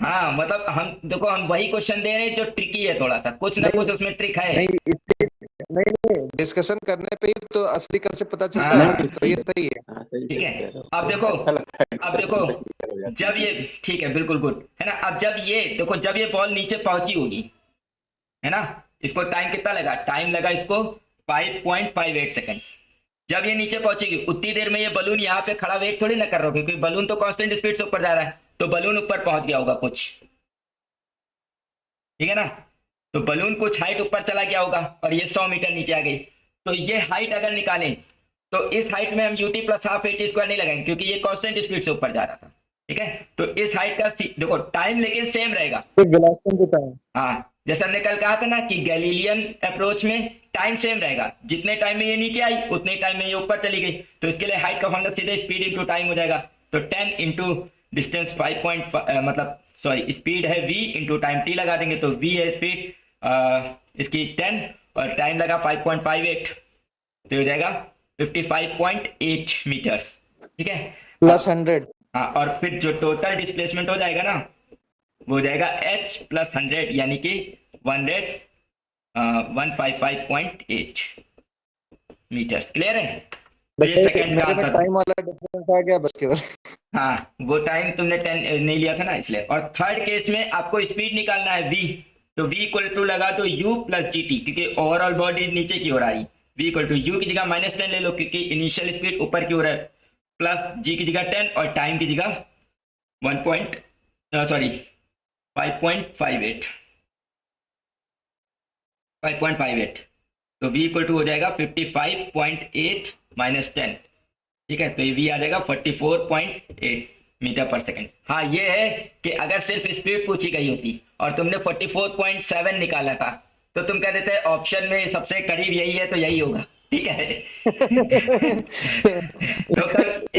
हाँ, मतलब हम देखो, हम वही क्वेश्चन दे रहे हैं जो ट्रिकी है, थोड़ा सा कुछ ना कुछ उसमें ट्रिक है।
नहीं, इससे नहीं, डिस्कशन करने पे ही तो असली कंसेप्ट पता चलता
हाँ,
है, तो ये सही है।
हाँ, सही
ठीक
सही
है,
कह रहे हो।
अब देखो,
अच्छा लगता है
अब देखो,
हो जाता
जब ये, ठीक है, बिल्कुल गुड है ना। अब जब ये देखो, जब ये बॉल नीचे पहुंची होगी, है ना, इसको टाइम कितना लगा, टाइम लगा इसको 5.58 सेकंड्स। जब ये नीचे पहुंचेगी उतनी देर में ये बलून यहाँ पे खड़ा वेट थोड़ी ना कर रहा होगा, क्योंकि बलून तो कांस्टेंट स्पीड से ऊपर जा रहा है, तो बलून ऊपर पहुंच गया होगा कुछ। ठीक है ना, तो बलून कुछ हाइट ऊपर चला गया होगा और ये 100 मीटर नीचे आ गई। तो ये हाइट अगर निकालें तो इस हाइट में हम ut plus half at square नहीं लगाएंगे क्योंकि ये कांस्टेंट स्पीड से ऊपर जा रहा था, ठीक है। तो इस हाइट का देखो टाइम लेकिन सेम रहेगा।
वेलोसिटी के टाइम।
हाँ, जैसे हमने कल कहा था ना कि गैलीलियन अप्रोच में टाइम सेम रहेगा, जितने टाइम में ये नीचे आई उतने टाइम में ये ऊपर चली गई। तो इसके लिए हाइट का फॉर्मूला सीधे स्पीड इंटू टाइम हो जाएगा। तो 10 इंटू डिस्टेंस 5 मतलब सॉरी स्पीड है v इंटू टाइम t लगा देंगे। तो v है स्पीड इसकी 10 और टाइम लगा 5.58, तो हो जाएगा 55.8 मीटर्स, ठीक है।
प्लस 100।
हाँ, और फिर जो टोटल डिस्प्लेसमेंट हो जाएगा ना वो हो जाएगा h प्लस 100 यानी कि 155.8 मीटर्स। क्लियर है? तो ये सेकंड का
मेरे में
आंसर।
टाइम वाला डिफरेंस आ गया बस केवल।
हाँ, वो टाइम तुमने 10 नहीं लिया था ना इसलिए। और थर्ड केस में आपको स्पीड निकालना है v, तो v इक्वल टू लगा दो u प्लस gt क्योंकि ओवरऑल बॉडी नीचे की ओर आ रही। v इक्वल टू u की जगह -10 ले लो क्योंकि इनिशियल स्पीड ऊपर की ओर है, प्लस g की जगह 10 और टाइम की जगह 5.58 तो v इक्वल टू हो जाएगा 55.8 माइनस 10, ठीक है। तो ये v आ जाएगा 44.8 मीटर पर सेकंड। हाँ, ये है कि अगर सिर्फ स्पीड पूछी गई होती और तुमने 44.7 निकाला था तो तुम कह देते ऑप्शन में सबसे करीब यही है तो यही होगा, ठीक है। तो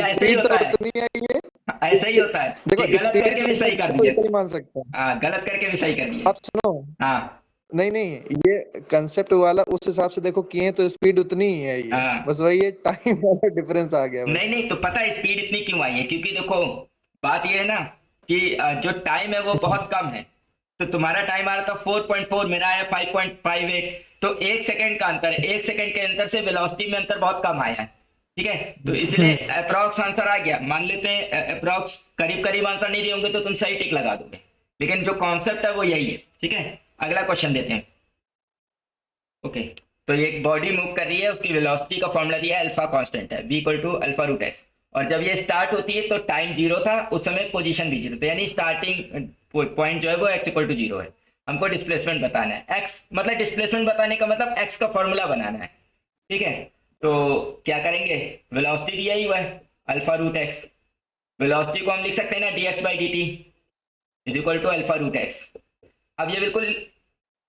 ऐसे ही होता है, ऐसा ही होता है।
देखो
गलत करके भी सही कर दिए।
नहीं मान सकता।
हाँ, गलत करके भी सही कर दिए।
अब सुनो,
हाँ
नहीं ये कंसेप्ट वाला उस हिसाब से देखो किए तो स्पीड उतनी ही है ये।
हाँ।
बस वही है टाइम वाला डिफरेंस आ गया बस।
नहीं तो पता है स्पीड इतनी क्यों आई है, क्योंकि देखो बात ये है ना कि जो टाइम है वो बहुत कम है। तो तुम्हारा टाइम आ रहा था 4.4, मेरा आया 5.58, तो 1 सेकंड का अंतर है। 1 सेकंड के अंतर से वेलोसिटी में अंतर बहुत कम आया है, ठीक है। तो इसलिए अप्रॉक्स आंसर आ गया। मान लेते हैं अप्रॉक्स करीब आंसर नहीं दिए होंगे तो तुम सही टिक लगा दोगे, लेकिन जो कॉन्सेप्ट है वो यही है, ठीक है। अगला क्वेश्चन देते हैं। ओके, तो ये एक बॉडी मूव कर रही है, उसकी वेलोसिटी का फॉर्मूला दिया है, अल्फा कांस्टेंट है, v equal to alpha root x. और जब ये स्टार्ट होती है तो टाइम 0 था, उस समय पोजीशन भी 0 था, यानी स्टार्टिंग पॉइंट जो है वो x इक्वल टू 0 है। हमको डिस्प्लेसमेंट बताना है, x मतलब डिस्प्लेसमेंट बताने का मतलब x का फॉर्मूला बनाना है, ठीक है। तो क्या करेंगे, वेलोसिटी दिया ही हुआ है अल्फा रूट एक्स, वेलोसिटी को हम लिख सकते हैं ना dx by dt is equal to alpha root x. अब ये बिल्कुल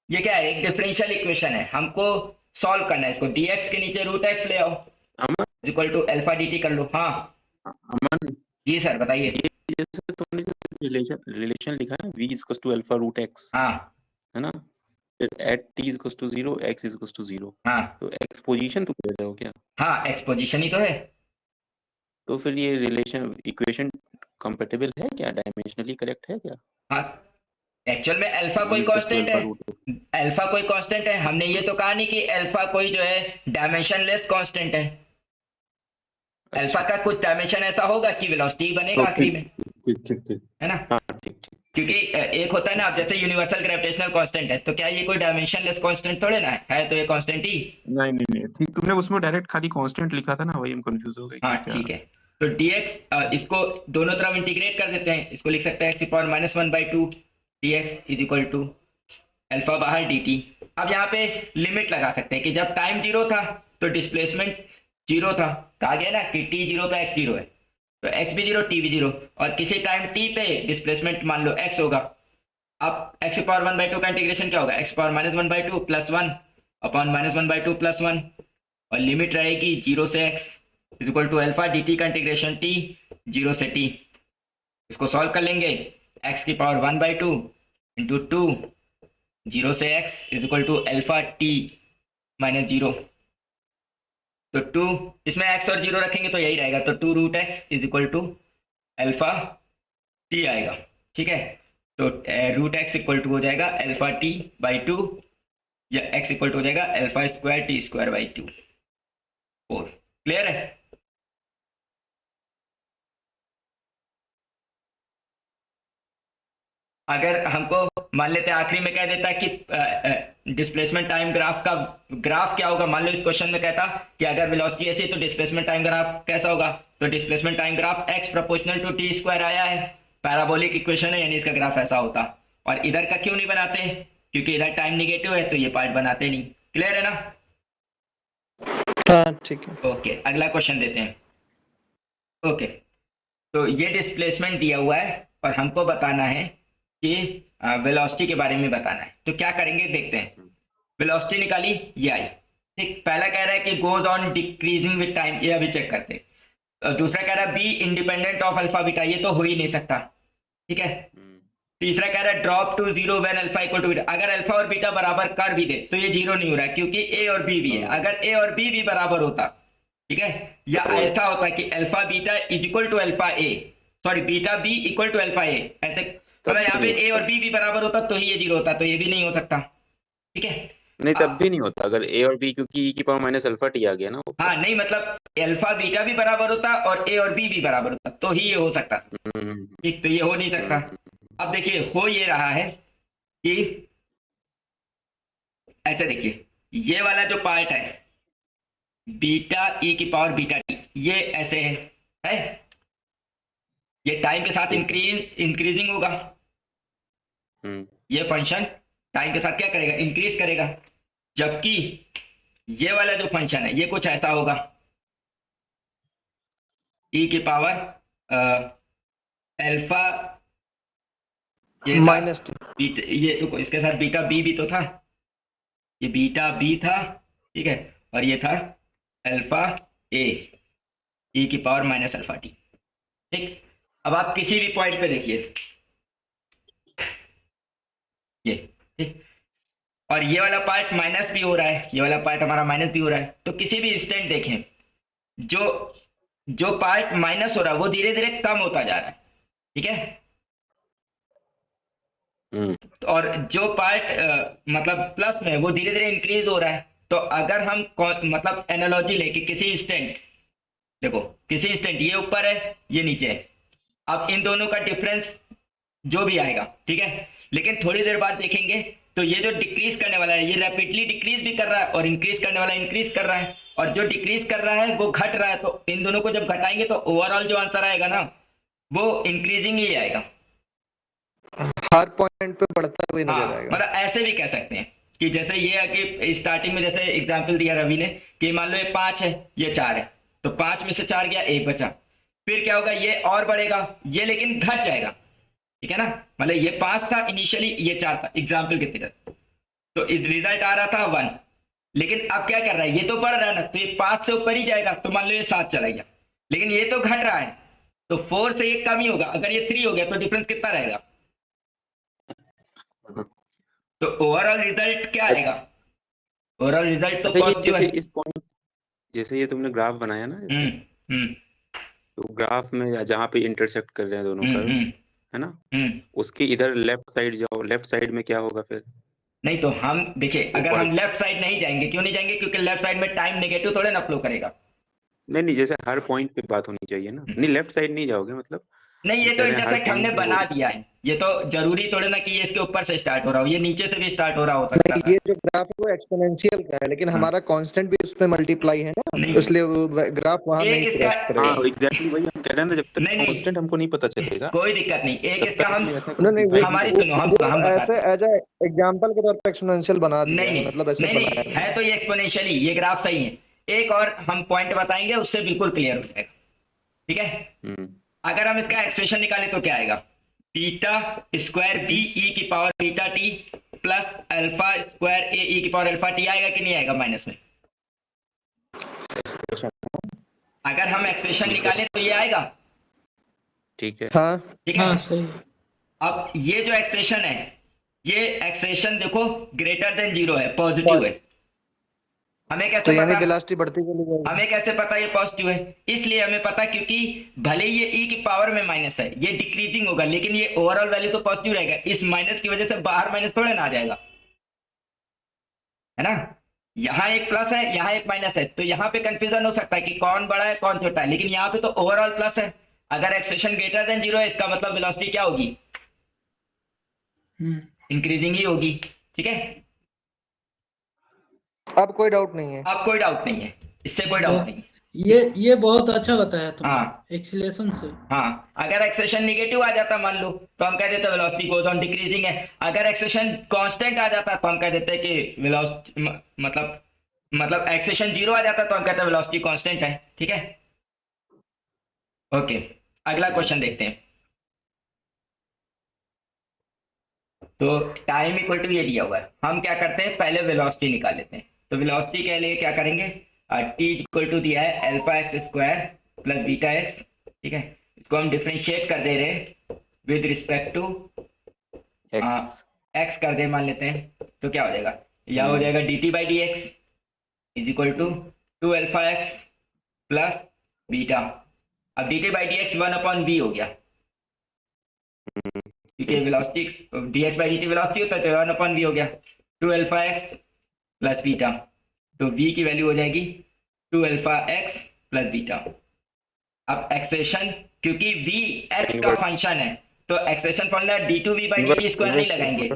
ये क्या है, एक डिफरेंशियल इक्वेशन है, हमको सॉल्व करना है इसको। dx के नीचे रूट एक्स ले आओ
अमन
इक्वल टू अल्फा dt कर लो। हाँ
अमन
जी सर बताइए।
जैसे तुमने जो रिलेशन लिखा है v equals to alpha root x,
हाँ
है ना, फिर at t equals to 0 x equals to 0,
हाँ
तो x पोजीशन तुम ले रहे हो क्या?
हाँ, एक्सपोजिशन ही तो है।
तो फिर ये रिलेशन इक्वेशन कंपैटिबल है क्या, डायमेंशनली करेक्ट है क्या?
हाँ, एक्चुअल में अल्फा
v
कोई
इक्वल्स टू
कांस्टेंट
अल्फा
है,
रूट एक्स।
अल्फा कोई कांस्टेंट है। हमने ये तो कहा नहीं कि अल्फा कोई जो है डायमेंशनलेस कांस्टेंट है। अल्फा का कुछ डायमेंशन ऐसा होगा कि वेलोसिटी बनेगा आखिरी में,
ठीक
है ना।
हाँ ठीक।
क्योंकि एक होता है ना, अब जैसे यूनिवर्सल ग्रेविटेशनल कांस्टेंट है, तो क्या ये कोई डायमेंशनलेस कांस्टेंट थोड़े ना है तो ये कांस्टेंट ही।
नहीं ठीक, तुमने उसमें डायरेक्ट खाली कांस्टेंट लिखा था ना, वही हम कंफ्यूज हो गए।
हाँ ठीक है, तो dx इसको दोनों तरफ इंटीग्रेट कर देते हैं, इसको लिख सकते हैं x की power -1/2 dx is equal to alpha बाहर dt। अब यहाँ पे लिमिट लगा सकते हैं कि जब टाइम 0 था तो डिस्प्लेसमेंट 0 था, कहा गया ना कि t 0 पे x 0 है, तो x भी 0 t भी 0, और किसी टाइम t पे डिस्प्लेसमेंट मान लो x होगा। अब x की पावर 1/2 का इंटीग्रेशन क्या होगा, x की पावर -1/2 प्लस 1 अपॉन -1/2 प्लस 1, और लिमिट रहेगी 0 से x is equal to alpha dt का इंटीग्रेशन t 0 से t। इसको सॉल्व कर लेंगे, x की पावर 1/2 इंटू 2 0 से x is equal to alpha t minus 0। तो 2 इसमें x और 0 रखेंगे तो यही रहेगा, तो 2 root x is equal to alpha t आएगा, ठीक है। तो रूट एक्स इक्वल टू हो जाएगा अल्फा t बाई 2, या x इक्वल टू हो जाएगा alpha square t square by 2। 4 clear है। अगर हमको मान लेते हैं आखिरी में कह देता कि डिस्प्लेसमेंट टाइम ग्राफ का ग्राफ क्या होगा, मान लो इस क्वेश्चन में कहता कि अगर वेलोसिटी ऐसी तो डिस्प्लेसमेंट टाइम ग्राफ कैसा होगा, तो displacement time graph x proportional to t square आया है, पैराबोलिक इक्वेशन है, यानी इसका ग्राफ ऐसा होता। और इधर का क्यों नहीं बनाते, क्योंकि इधर टाइम निगेटिव है तो ये पार्ट बनाते नहीं। क्लियर है ना।
हाँ ठीक है।
ओके, अगला क्वेश्चन देते हैं। ओके, तो ये डिस्प्लेसमेंट दिया हुआ है और हमको बताना है कि वेलोसिटी के बारे में बताना है। तो क्या करेंगे देखते हैं। वेलोसिटी निकाली, ये आई। ठीक, पहला कह रहा है कि goes on decreasing with time, ये अभी चेक करते हैं। दूसरा कह रहा है be independent of alpha beta, ये तो हो ही नहीं सकता। ठीक है। तीसरा कह रहा है drop to zero when alpha equal to beta, अगर अल्फा और बीटा बराबर कर भी दे तो ये जीरो नहीं हो रहा है, क्योंकि ए और बी भी है। अगर ए और बी भी बराबर होता, ठीक है, या ऐसा होता कि alpha beta is equal to alpha A, sorry beta B equal to alpha A, ऐसे अगर यहाँ पे ए और बी भी बराबर होता तो ही ये जीरो होता, तो ये भी नहीं हो सकता। ठीक है,
नहीं तब भी नहीं होता अगर ए और बी, क्योंकि e की पावर माइनस अल्फा टी आ गया ना।
हाँ नहीं, मतलब अल्फा बीटा भी बराबर होता और ए और बी भी बराबर होता तो ही ये हो सकता। ठीक, तो ये हो नहीं सकता। अब देखिए हो ये रहा है कि ऐसे देखिए, ये वाला जो पार्ट है बीटा ई की पावर बीटा टी, ये ऐसे है, ये टाइम के साथ इंक्रीजिंग होगा। ये फंक्शन टाइम के साथ क्या करेगा, इंक्रीज करेगा। जबकि ये वाला जो फंक्शन है ये कुछ ऐसा होगा, ई की पावर अल्फा
माइनस
बीटा, ये रुको, इसके साथ बीटा बी भी तो था, ये बीटा बी था, ठीक है, और ये था अल्फा ए ई की पावर माइनस अल्फा टी। ठीक, अब आप किसी भी पॉइंट पे देखिए ये, ठीक, और ये वाला पार्ट माइनस भी हो रहा है, ये वाला पार्ट हमारा माइनस भी हो रहा है। तो किसी भी इंस्टेंट देखें, जो पार्ट माइनस हो रहा है वो धीरे धीरे कम होता जा रहा है। ठीक है, और जो पार्ट मतलब प्लस में वो धीरे धीरे इंक्रीज हो रहा है। तो अगर हम मतलब एनालॉजी लेके किसी इंस्टेंट, देखो किसी इंस्टेंट ये ऊपर है ये नीचे है, अब इन दोनों का डिफरेंस जो भी आएगा, ठीक है, लेकिन थोड़ी देर बाद देखेंगे तो ये जो डिक्रीज करने वाला है ये रैपिडली डिक्रीज भी कर रहा है और इंक्रीज करने वाला इंक्रीज कर रहा है, और जो डिक्रीज कर रहा है वो घट रहा है। तो इन दोनों को जब घटाएंगे तो ओवरऑल जो आंसर आएगा ना वो इंक्रीजिंग ही आएगा,
हर पॉइंट पे बढ़ता हुआ नजर
हाँ,
आएगा।
मतलब ऐसे भी कह सकते हैं कि जैसे ये है कि स्टार्टिंग में जैसे एग्जांपल दिया रवि ने कि मान लो ये 5 है ये 4 है, तो 5 में से 4 गया 1 बचा, फिर क्या होगा ये और बढ़ेगा, ये लेकिन घट जाएगा। ठीक है ना, मतलब ये 5 था इनिशियली, ये 4 था एग्जाम्पल की तरह, तो इस रिजल्ट आ रहा था 1, लेकिन अब क्या कर रहा है ये तो बढ़ रहा है ना, तो ये 5 से ऊपर ही जाएगा, तो मान लो ये 7 चला गया, लेकिन ये तो घट रहा है तो 4 से ये कम ही होगा। अगर ये 3 हो गया तो डिफरेंस कितना रहेगा, तो ओवरऑल रिजल्ट क्या आएगा, ओवरऑल रिजल्ट तो पॉजिटिव है।
इस पॉइंट जैसे ये तुमने ग्राफ बनाया ना जैसे, तो ग्राफ में जहाँ पे इंटरसेक्ट कर रहे हैं दोनों कर्व, है ना, उसके इधर लेफ्ट साइड जाओ, लेफ्ट साइड में क्या होगा फिर?
नहीं तो हम देखिए, अगर हम लेफ्ट साइड नहीं जाएंगे, क्यों नहीं जाएंगे, क्योंकि लेफ्ट साइड में टाइम नेगेटिव थोड़े ना फ्लो करेगा।
नहीं जैसे हर पॉइंट पे बात होनी चाहिए ना, नहीं लेफ्ट साइड नहीं जाओगे मतलब,
नहीं ये तो इंटरसेक्ट हमने बना दिया है, ये तो जरूरी थोड़े ना कि ये इसके ऊपर से स्टार्ट हो रहा हो, ये नीचे से भी स्टार्ट हो रहा हो सकता है।
ये जो ग्राफ है वो एक्सपोनेंशियल का है, लेकिन हमारा कांस्टेंट भी उसमें मल्टीप्लाई है ना, इसलिए वो ग्राफ वहां नहीं क्रॉस करेगा।
हाँ एग्जैक्टली वही हम कह रहे हैं ना, जब तक कांस्टेंट हमको नहीं पता चलेगा
कोई दिक्कत नहीं। एक इसका हम
नहीं
हमारी सुनो, हम
ऐसे एज ए एग्जांपल के तौर पे एक्सपोनेंशियल बना दिया है, मतलब ऐसे बनाया
है तो ये एक्सपोनेंशियली, ये ग्राफ सही है। एक और हम पॉइंट बताएंगे उससे बिल्कुल क्लियर हो जाएगा। ठीक है, अगर हम इसका एक्सप्रेशन निकालें तो क्या आएगा, बीटा स्क्वायर बी ई की power beta T plus alpha square A E की पावर अल्फा टी, आएगा कि नहीं आएगा माइनस में? अगर हम एक्सप्रेशन निकालें तो ये आएगा।
ठीक है,
हाँ
ठीक है,
हाँ सही।
अब ये जो एक्सप्रेशन है, ये एक्सप्रेशन देखो ग्रेटर देन 0 है, पॉजिटिव है। हमें कैसे
तो यानी
पता,
वेलोसिटी बढ़ती चली जाएगी।
हमें कैसे पता ये पॉजिटिव है? इसलिए हमें पता क्योंकि भले ये e की पावर में माइनस है, ये डिक्रीजिंग होगा, लेकिन ये ओवरऑल वैल्यू तो पॉजिटिव रहेगा। इस माइनस की वजह से बाहर माइनस थोड़े ना आ जाएगा, है ना, यहाँ एक प्लस है यहाँ एक माइनस है, तो यहाँ पे कंफ्यूजन हो सकता है कि कौन बड़ा है कौन छोटा है, लेकिन यहाँ पे तो ओवरऑल प्लस है। अगर एक्सप्रेशन ग्रेटर देन 0 है, इसका मतलब वेलोसिटी क्या होगी, इंक्रीजिंग ही होगी। ठीक है,
अब कोई डाउट नहीं है,
अब कोई डाउट नहीं है, इससे कोई डाउट नहीं है।
ये बहुत अच्छा बताया तुमने,
हाँ।
एक्सीलरेशन से।
हाँ, अगर एक्सेशन निगेटिव आ जाता मान लो तो हम कह देते वेलोसिटी गोज ऑन डिक्रीजिंग है। अगर एक्सेशन कांस्टेंट आ जाता तो हम कह देते कि वेलोसिटी मतलब मतलब एक्सेशन 0 आ जाता तो हम कहते हैं वेलोसिटी कांस्टेंट है। ठीक है, ओके, अगला क्वेश्चन देखते हैं। तो टाइम इक्वल टू ये दिया हुआ है, हम क्या करते हैं पहले वेलोसिटी निकाल लेते हैं। तो वेलोसिटी के लिए क्या करेंगे, टी इक्वल टू दिया है alpha x square plus beta x. ठीक है, इसको हम डिफरेंशिएट कर दे रहे हैं विद रिस्पेक्ट टू एक्स कर दे मान लेते हैं। तो क्या हो जाएगा, या हो जाएगा D T by D X is equal to 2 alpha x plus beta. अब D T by D X 1/v हो गया, क्योंकि velocity dx by dt velocity होता है तो 1/v हो गया। 2 अल्फा एक्स प्लस बीटा, तो v की वैल्यू हो जाएगी 2 अल्फा एक्स प्लस बीटा। अब एक्सेशन, क्योंकि v x का फंक्शन है तो acceleration formula d2v by dt square नहीं लगाएंगे,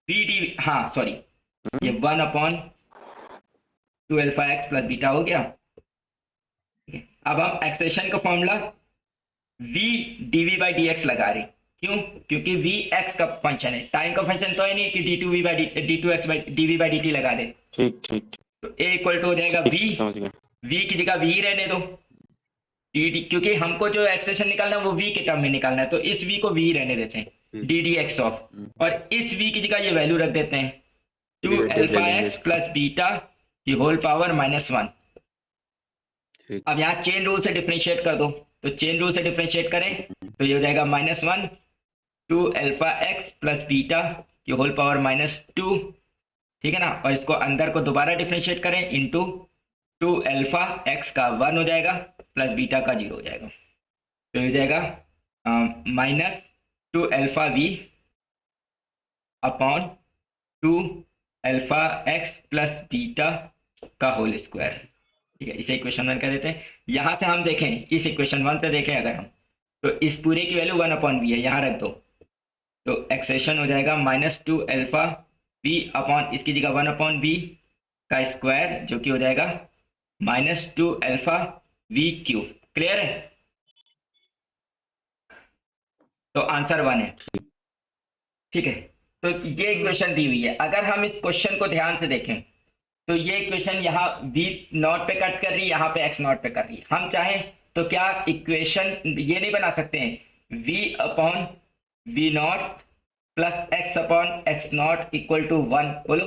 v d, हाँ सॉरी, ये 1/2 अल्फा एक्स प्लस बीटा हो गया। अब हम एक्सेशन का formula v dv by dx लगा रहे, क्यों, क्योंकि v x का फंक्शन है, टाइम का फंक्शन तो है नहीं कि d2v by d2x by dv by dt लगा दे।
ठीक ठीक,
तो a इक्वल टू हो जाएगा v,
समझ गया।
v की जगह v रहने दो, dd, क्योंकि हमको जो एक्सेशन निकालना है वो v के टर्म में निकालना है, तो इस v को v रहने देते हैं डी डी एक्स ऑफ, और इस v की जगह ये वैल्यू रख देते हैं 2 अल्फा एक्स प्लस बीटा की होल पावर -1। अब यहाँ चेन रूल से डिफरेंशिएट कर दो, तो चेन रूल से डिफरेंशिएट करें तो ये हो जाएगा -1 2 अल्फा एक्स प्लस बीटा की होल पावर -2। ठीक है ना, और इसको अंदर को दोबारा डिफरेंशिएट करें इनटू 2 अल्फा एक्स का 1 हो जाएगा प्लस बीटा का 0 हो जाएगा। तो ये हो जाएगा -2 alpha v upon 2 alpha x plus beta का होल स्क्वायर। ठीक है, इसे इक्वेशन 1 कर देते हैं। यहाँ से हम देखें, इस इक्वेशन 1 से देखें अगर हम, तो इस पूरे की वैल्यू 1/v है, यहाँ रख दो, तो एक्सेशन हो जाएगा -2 अल्फा v अपॉन इसकी जगह 1/v का स्क्वायर, जो कि हो जाएगा -2 अल्फा v क्यूब। क्लियर है, तो आंसर 1 है। ठीक है, तो ये इक्वेशन दी हुई है। अगर हम इस क्वेश्चन को ध्यान से देखें तो ये इक्वेशन यहाँ v नॉट पे कट कर रही है, यहाँ पे x नॉट पे कर रही है। हम चाहें तो क्या इक्वेशन ये नहीं बना सकते हैं v upon v not plus x upon x not equal to 1? बोलो,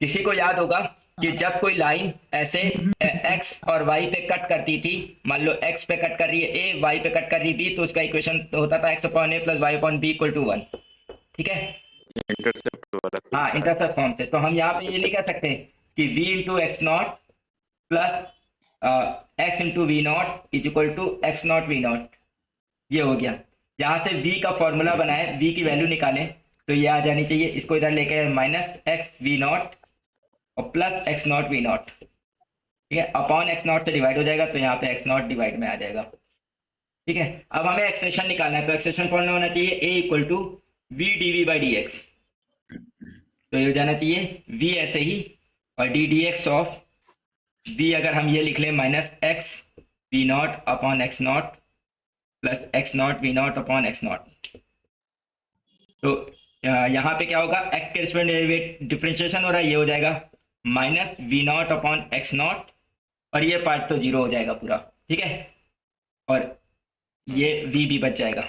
किसी को याद होगा कि जब कोई लाइन ऐसे x और y पे कट करती थी, मान लो x पे कट कर रही है a, y पे कट कर रही है b, तो उसका इक्वेशन होता था x upon a plus y upon b equal to 1। ठीक है,
इंटरसेप्ट वाला,
हाँ इंटरसेप्ट फॉर्म से। तो हम यहाँ पे ये नहीं कह सकते कि v into x not plus x into v not is equal to x not v not. ये हो गया, यहाँ से v का फॉर्मूला बनाए, v की वैल्यू निकालें तो ये आ जानी चाहिए, इसको इधर लेके -x v नॉट और plus x not v not. ठीक है, अपॉन x नॉट से डिवाइड हो जाएगा, तो यहाँ पे x नॉट डिवाइड में आ जाएगा। ठीक है, अब हमें एक्सेशन निकालना है, तो एक्सेशन फॉर्मूला होना चाहिए a equal to v dv by D x. तो ये हो जाना चाहिए v ऐसे ही, और d d x of v अगर हम ये लिख लें -x v not upon x not plus x not v not upon x not. तो यहाँ पे क्या होगा, x के रिस्पेक्ट डिफरेंशिएशन हो रहा है, ये हो जाएगा -v not upon x not, और ये पार्ट तो 0 हो जाएगा पूरा। ठीक है, और ये v भी बच जाएगा।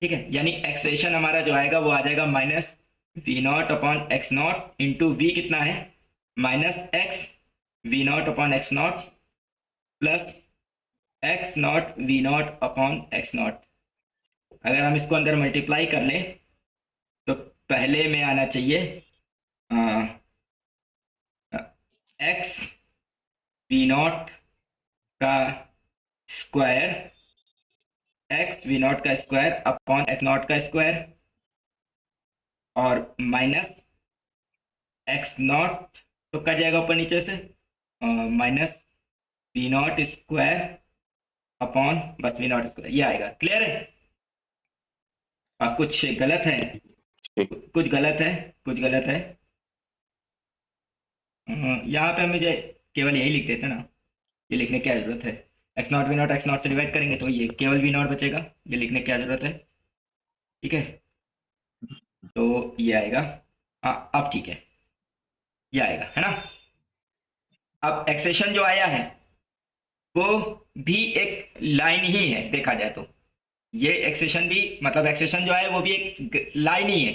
ठीक है, यानी एक्सेशन हमारा जो आएगा वो आ जाएगा -v not upon x not into v कितना है -x v not upon x not plus x not v not upon x not. अगर हम इसको अंदर मल्टीप्लाई कर लें तो पहले में आना चाहिए x v नॉट का स्क्वायर, x v नॉट का स्क्वायर अपॉन x नॉट का स्क्वायर, और माइनस x नॉट तो कट जाएगा ऊपर नीचे से, minus v not square upon बस v नॉट स्क्वायर, ये आएगा। क्लियर है, कुछ गलत है, कुछ गलत है, कुछ गलत है। यहाँ पे मुझे केवल यही लिख देते ना, ये लिखने की क्या जरूरत है, x not v not x not से डिवाइड करेंगे तो ये केवल वी नॉट बचेगा, ये लिखने की क्या जरूरत है। ठीक है, तो ये आएगा, हाँ अब ठीक है। ये आएगा, है ना। अब एक्सेशन जो आया है वो भी एक लाइन ही है देखा जाए तो, ये एक्सेशन भी मतलब एक्सेशन जो है वो भी एक लाइन ही है,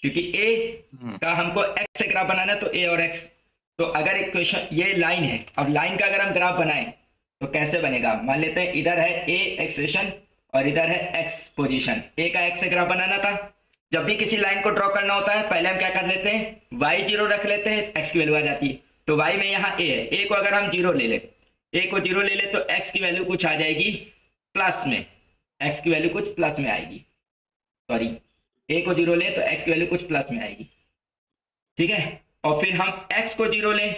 क्योंकि ए का हमको एक्स से ग्राफ बनाना है तो ए और एक्स, तो अगर इक्वेशन ये लाइन है, अब लाइन का अगर हम ग्राफ बनाएं तो कैसे बनेगा, मान लेते हैं इधर है ए एक्सेशन और इधर है एक्स पोजीशन, ए का एक्स से ग्राफ बनाना था। जब भी किसी लाइन को ड्रॉ करना होता है पहले हम क्या कर लेते हैं, वाई जीरो रख लेते हैं, एक्स की वैल्यू आ जाती है। तो वाई में यहाँ ए है, ए को अगर हम जीरो ले ले, ए को जीरो ले ले तो एक्स की वैल्यू कुछ आ जाएगी प्लस में, एक्स की वैल्यू कुछ प्लस में आएगी, सॉरी ए को जीरो ले तो एक्स की वैल्यू कुछ प्लस में आएगी, ठीक है। और फिर हम एक्स को जीरो लें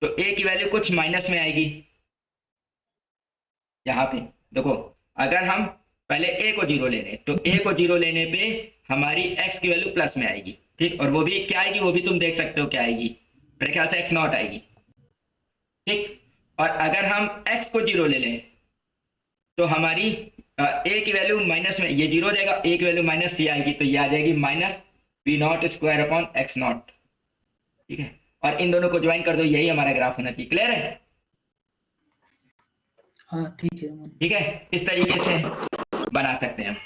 तो ए की वैल्यू कुछ माइनस में आएगी। यहाँ पे देखो अगर हम पहले ए को जीरो ले लें तो ए को जीरो लेने पे हमारी एक्स की वैल्यू प्लस में आएगी, ठीक, और वो भी क्या आएगी वो भी तुम देख सकते हो क्या आएगी, मेरे ख्याल से एक्स नॉट आएगी, ठीक। और अगर हम x को जीरो ले लें तो हमारी a की वैल्यू माइनस में, ये जीरो हो जाएगा, a की वैल्यू माइनस सी आएगी तो ये आ जाएगी minus v not square upon x not, ठीक है। और इन दोनों को ज्वाइन कर दो, यही हमारा ग्राफ होना चाहिए। क्लियर है?
हाँ ठीक है।
ठीक है, इस तरीके से बना सकते हैं हम।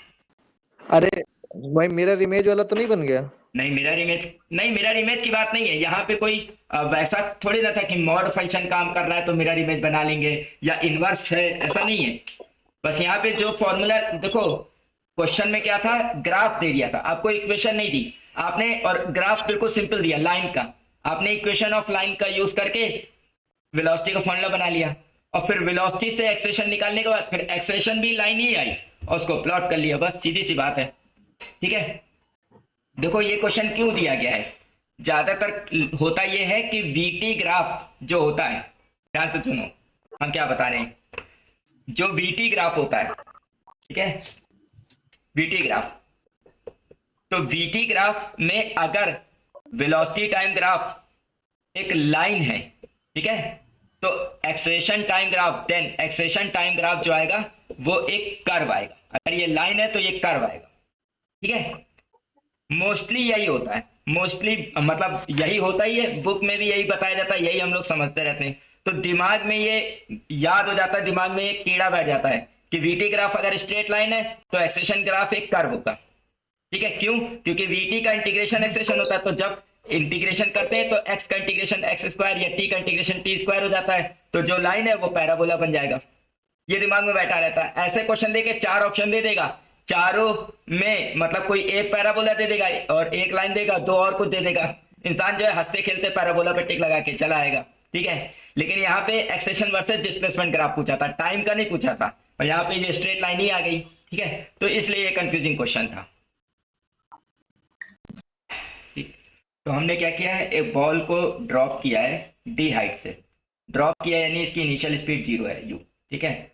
अरे भाई मिरर इमेज वाला तो नहीं बन गया?
नहीं मिरर इमेज नहीं, मिरर इमेज की बात नहीं है यहाँ पे, कोई वैसा थोड़ी ना था कि मॉड फंक्शन काम कर रहा है तो मिरर इमेज बना लेंगे या इनवर्स है, ऐसा नहीं है। बस यहाँ पे जो फॉर्मूला देखो, क्वेश्चन में क्या था, ग्राफ दे दिया था आपको, इक्वेशन नहीं दी आपने, और ग्राफ बिल्कुल सिंपल दिया लाइन का, आपने इक्वेशन ऑफ लाइन का यूज करके वेलोसिटी का फॉर्मूला बना लिया, और फिर वेलोसिटी से एक्सेलेरेशन निकालने के बाद फिर एक्सेलेरेशन भी लाइन ही आई और उसको प्लॉट कर लिया, बस सीधी सी बात है, ठीक है। देखो ये क्वेश्चन क्यों दिया गया है, ज्यादातर होता यह है कि वीटी ग्राफ जो होता है, ध्यान से सुनो हम क्या बता रहे हैं, जो वीटी ग्राफ होता है, ठीक है, वीटी ग्राफ, तो वीटी ग्राफ में अगर वेलोसिटी टाइम ग्राफ एक लाइन है, ठीक है, तो acceleration time graph, then acceleration time graph जो आएगा वो एक कर्व आएगा, अगर ये लाइन है तो ये कर्व आएगा, ठीक है। मोस्टली यही होता है, मोस्टली मतलब यही होता ही है, बुक में भी यही बताया जाता है, यही हम लोग समझते रहते हैं, तो दिमाग में ये याद हो जाता है, दिमाग में एक कीड़ा बैठ जाता है कि वीटी ग्राफ अगर स्ट्रेट लाइन है तो एक्सेलेरेशन ग्राफ एक कर्व होगा, ठीक है। क्यों? क्योंकि वीटी का इंटीग्रेशन एक्सेलेरेशन होता है, तो जब इंटीग्रेशन करते हैं तो एक्स का इंटीग्रेशन एक्स स्क्वायर या टी का इंटीग्रेशन टी स्क्वायर हो जाता है, तो जो लाइन है वो पैराबोला बन जाएगा, ये दिमाग में बैठा रहता है। ऐसे क्वेश्चन देके 4 ऑप्शन दे देगा, चारों में मतलब कोई एक पैराबोला दे देगा और एक लाइन देगा, 2 और कुछ दे देगा, इंसान जो है हंसते खेलते पैराबोला पे टिक लगा के चला आएगा, ठीक है। लेकिन यहाँ पे एक्सेलेरेशन वर्सेस डिस्प्लेसमेंट ग्राफ पूछा था, टाइम का नहीं पूछा था, और यहाँ पे ये स्ट्रेट लाइन ही आ गई, ठीक है, तो इसलिए ये कंफ्यूजिंग क्वेश्चन था। ठीक, तो हमने क्या किया है, एक बॉल को ड्रॉप किया है डी हाइट से, ड्रॉप किया है यानी इसकी इनिशियल स्पीड 0 है u, ठीक है,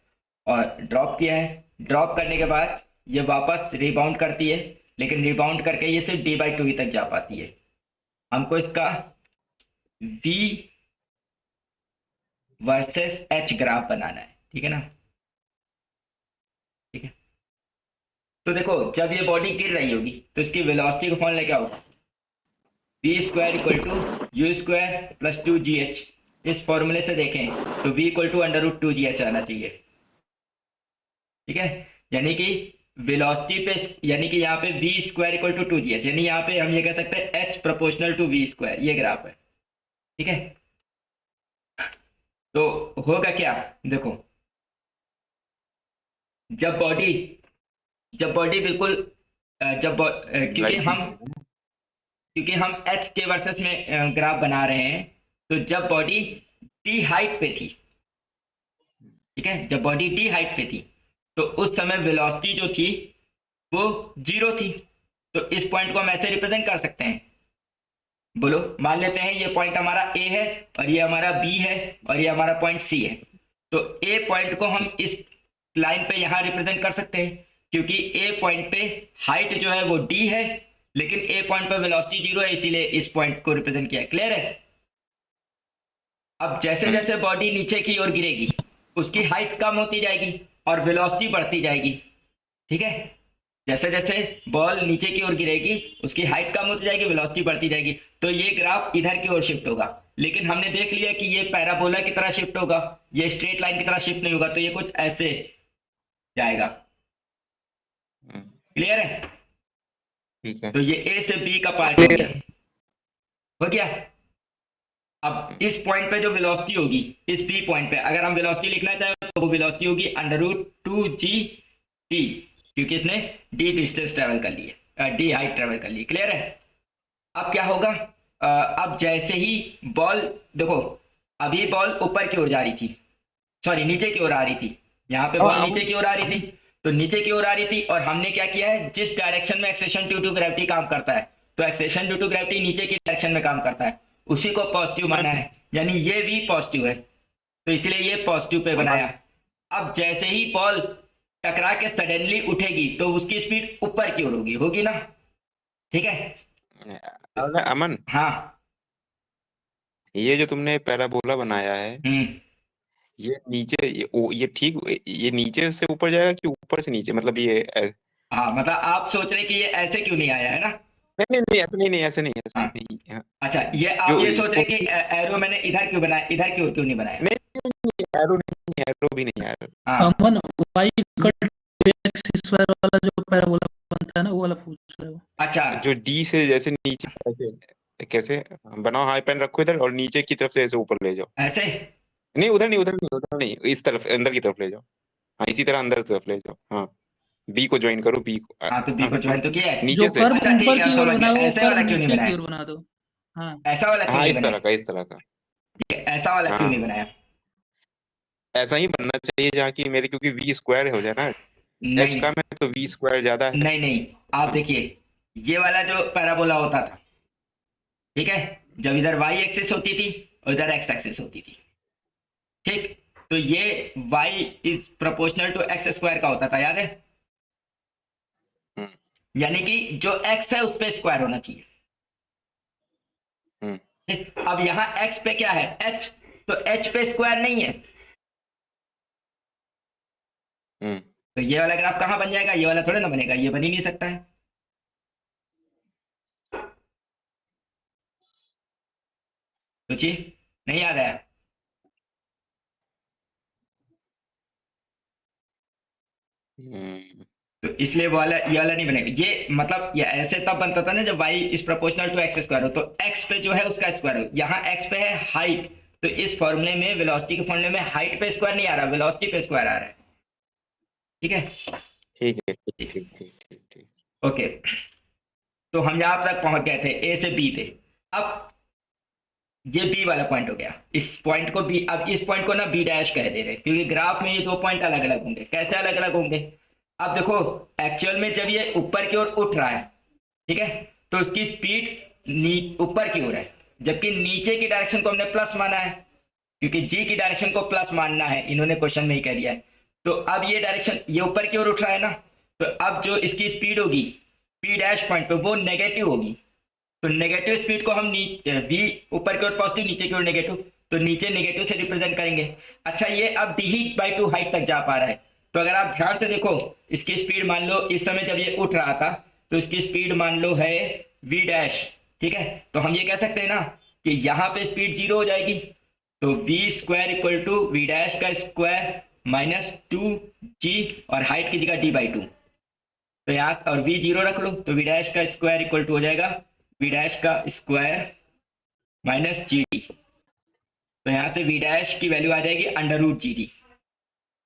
और ड्रॉप किया है, ड्रॉप करने के बाद ये वापस रिबाउंड करती है, लेकिन रिबाउंड करके ये सिर्फ d/2 ही तक जा पाती है। हमको इसका v वर्सेस h ग्राफ बनाना है, ठीक है ना, ठीक है। तो देखो जब ये बॉडी गिर रही होगी तो इसकी वेलोसिटी का फॉर्मूला क्या होगा, v square equal to u square plus 2gh, इस फॉर्मूले से देखें तो v इक्वल टू √2gh आना चाहिए, ठीक है, यानी कि वेलोसिटी पे, यानी कि यहाँ पे v square equal to 2gh, यानी यहाँ पे हम ये कह सकते हैं h proportional to v square, ये ग्राफ है, ठीक है। तो होगा क्या, देखो जब बॉडी बिल्कुल क्योंकि हम h के वर्सेस में ग्राफ बना रहे हैं, तो जब बॉडी d हाइट पे थी, ठीक है, जब बॉडी d हाइट पे थी तो उस समय वेलोसिटी जो थी वो 0 थी, तो इस पॉइंट को हम ऐसे रिप्रेजेंट कर सकते हैं, बोलो, मान लेते हैं ये पॉइंट हमारा A है और ये हमारा B है और ये हमारा पॉइंट C है, तो A पॉइंट को हम इस लाइन पे यहाँ रिप्रेजेंट कर सकते हैं, क्योंकि A पॉइंट पे हाइट जो है वो D है, लेकिन A पॉइंट पे वेलोसिटी 0 है, इसीलिए इस पॉइंट को रिप्रेजेंट किया। क्लियर है? अब जैसे जैसे बॉडी नीचे की ओर गिरेगी उसकी हाइट कम होती जाएगी और वेलोसिटी बढ़ती जाएगी, ठीक है, जैसे जैसे बॉल नीचे की ओर गिरेगी उसकी हाइट कम होती जाएगी, वेलोसिटी बढ़ती जाएगी, तो ये ग्राफ इधर की ओर शिफ्ट होगा। लेकिन हमने देख लिया कि ये पैराबोला की तरह शिफ्ट होगा, ये स्ट्रेट लाइन की तरह शिफ्ट नहीं होगा, तो ये कुछ ऐसे जाएगा। क्लियर है?
ठीक है।
तो ये ए से बी का पार्ट हो गया। हो गया। अब इस पॉइंट पे जो वेलोसिटी होगी, इस बी पॉइंट पे अगर हम वेलोसिटी लिखना चाहें तो वो वेलोसिटी होगी √2g_t, क्योंकि इसने d डिस्टेंस ट्रेवल कर ली है, d हाइट ट्रेवल कर ली। क्लियर है? अब क्या होगा, अब जैसे ही बॉल, देखो अभी बॉल ऊपर की ओर जा रही थी, सॉरी नीचे की ओर आ रही थी, यहाँ पे बॉल नीचे की ओर आ रही थी, तो नीचे की ओर आ रही थी, और हमने क्या किया है, जिस डायरेक्शन में एक्सेशन ड्यू टू ग्रेविटी काम करता है, तो एक्सेशन ड्यू टू ग्रेविटी नीचे की डायरेक्शन में काम करता है, उसी को पॉजिटिव माना है, यानी ये भी पॉजिटिव है, तो इसलिए ये पॉजिटिव पे बनाया। अब जैसे ही बॉल टकरा के सडनली उठेगी तो उसकी स्पीड ऊपर की ओर होगी, होगी ना? ठीक है।
अमन,
हाँ।
ये जो तुमने पैराबोला बनाया है, ये नीचे ये ठीक, ये नीचे से ऊपर जाएगा कि ऊपर से नीचे, मतलब ये
हाँ, मतलब आप सोच रहे कि ये ऐसे क्यों नहीं आया है ना?
नहीं नहीं ऐसे नहीं, ऐसे नहीं, ऐसे
हाँ।
नहीं। हाँ।
अच्छा, ये आप
जो
ये सोच रहे
इसको
कि एरो मैंने इधर क्यों बनाया, इधर की ओर क्यों नहीं बनाया?
नहीं, एरो नहीं, एरो भी नहीं यार।
हाँ,
Aman, y equal to x square वाला जो पैराबोला बनता है ना, वो वाला पूछ रहे हो?
अच्छा,
जो डी से जैसे नीचे कैसे कैसे बनाओ, हाई पेन रखो इधर और नीचे की तरफ से ऐसे ऊपर ले जाओ।
ऐसे।
नहीं उधर नहीं, उधर नहीं, उधर नहीं, इस तरफ अंदर की तरफ ले जाओ। हाँ इसी तरह अंदर की तरफ ले जाओ। हाँ बी को ज्वाइन करो, बी को
हाँ, तो बी को ज्वाइन तो किया है।
नीचे
जो
से।
कर्व
अच्छा, ठीक
ऊपर
है,
की
अब
ओर
समझ
बना
गया।
वो
ऐसे
कर्व
वाला क्यों नहीं
नीचे की
बनाया?
ओर बना दो। हाँ,
ऐसा वाला क्यों
हाँ
नहीं
इस
बनाया?
तरह का, इस तरह का।
ठीक है, ऐसा वाला क्यों
हाँ
नहीं बनाया?
ऐसा ही बनना चाहिए जहाँ की मेरे, क्योंकि वी स्क्वायर हो जाए ना, एच
नहीं
का में तो वी स्क्वायर ज्यादा है।
नहीं नहीं, आप देखिए, ये वाला जो पैराबोला होता था, ठीक है, जब इधर वाई एक्सिस होती थी और इधर एक्स एक्सिस होती थी, ठीक, तो ये y is proportional to x square का होता था, याद है? यानी कि जो x है उस पे स्क्वायर होना चाहिए। ठीक, अब यहाँ x पे क्या है, h, तो h पे स्क्वायर नहीं है, तो ये वाला ग्राफ कहाँ बन जाएगा? ये वाला थोड़े ना बनेगा, ये बन ही नहीं सकता है। सोचिए, नहीं याद आया? तो इसलिए वाला, ये वाला नहीं बनेगा। ये मतलब ये ऐसे तब बनता था ना जब y is proportional to x square हो, तो x पे जो है उसका स्क्वायर हो। यहाँ x पे है हाइट, तो इस फॉर्मूले में, वेलोसिटी के फॉर्मूले में हाइट पे स्क्वायर नहीं आ रहा, वेलोसिटी पे स्क्वायर आ रहा है। ठीक है,
ठीक है, ठीक ठीक ठीक ठीक ठीक।
ओके। तो हम यहाँ तक पहुंच गए थे, ए से बी पे। अब ये बी वाला पॉइंट हो गया, इस पॉइंट को बी, अब इस पॉइंट को ना बी डैश कह दे रहे, क्योंकि ग्राफ में ये दो पॉइंट अलग अलग होंगे। कैसे अलग अलग होंगे? अब देखो, एक्चुअल में जब ये ऊपर की ओर उठ रहा है, ठीक है, तो उसकी स्पीड ऊपर की ओर है, जबकि नीचे की डायरेक्शन को हमने प्लस माना है, क्योंकि जी की डायरेक्शन को प्लस मानना है, इन्होंने क्वेश्चन में ही कह दिया है। तो अब ये डायरेक्शन, ये ऊपर की ओर उठ रहा है ना, तो अब जो इसकी स्पीड होगी पी डैश पॉइंट पे, वो नेगेटिव होगी। तो नेगेटिव स्पीड को हम बी ऊपर की ओर पॉजिटिव, नीचे की ओर नेगेटिव, तो नीचे नेगेटिव से रिप्रेजेंट करेंगे। अच्छा, ये अब d/2 हाइट तक जा पा रहा है, तो अगर आप ध्यान से देखो, इसकी स्पीड मान लो इस समय जब ये उठ रहा था, तो इसकी स्पीड मान लो है v डैश, ठीक है, तो हम ये कह सकते हैं ना कि यहाँ पे स्पीड 0 हो जाएगी, तो v² equal to v dash का स्क्वायर माइनस 2g, और हाइट की जगह d/2, तो यहाँ और v 0 रख लो, तो वी डैश का स्क्वायर इक्वल टू हो जाएगा वी डैश का स्क्वायर माइनस GD, तो यहाँ से वी डैश की वैल्यू आ जाएगी √GD।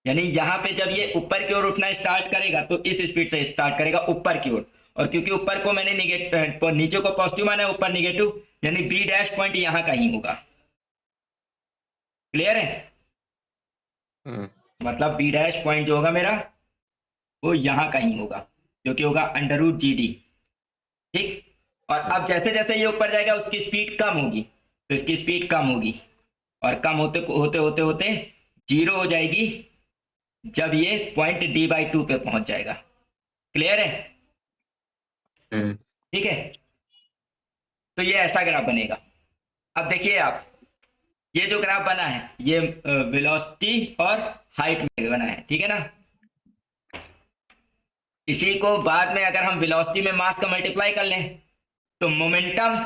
यानी यहाँ पे जब ये ऊपर की ओर उठना स्टार्ट करेगा तो इस स्पीड से स्टार्ट करेगा ऊपर की ओर, और क्योंकि ऊपर को मैंने नेगेटिव, नीचे को पॉजिटिव माना है, ऊपर नेगेटिव, यानी बी डैश पॉइंट यहाँ का ही होगा। क्लियर है? मतलब बी डैश पॉइंट जो होगा मेरा, वो यहाँ का ही होगा, जो कि होगा √GD। ठीक, और अब जैसे जैसे ये ऊपर जाएगा उसकी स्पीड कम होगी, तो इसकी स्पीड कम होगी, और कम होते होते होते होते 0 हो जाएगी जब ये पॉइंट d/2 पे पहुंच जाएगा। क्लियर है? ठीक है, तो ये ऐसा ग्राफ बनेगा। अब देखिए आप, ये जो ग्राफ बना है ये वेलोसिटी और हाइट में बना है, ठीक है ना। इसी को बाद में अगर हम वेलोसिटी में मास का मल्टीप्लाई कर लें तो मोमेंटम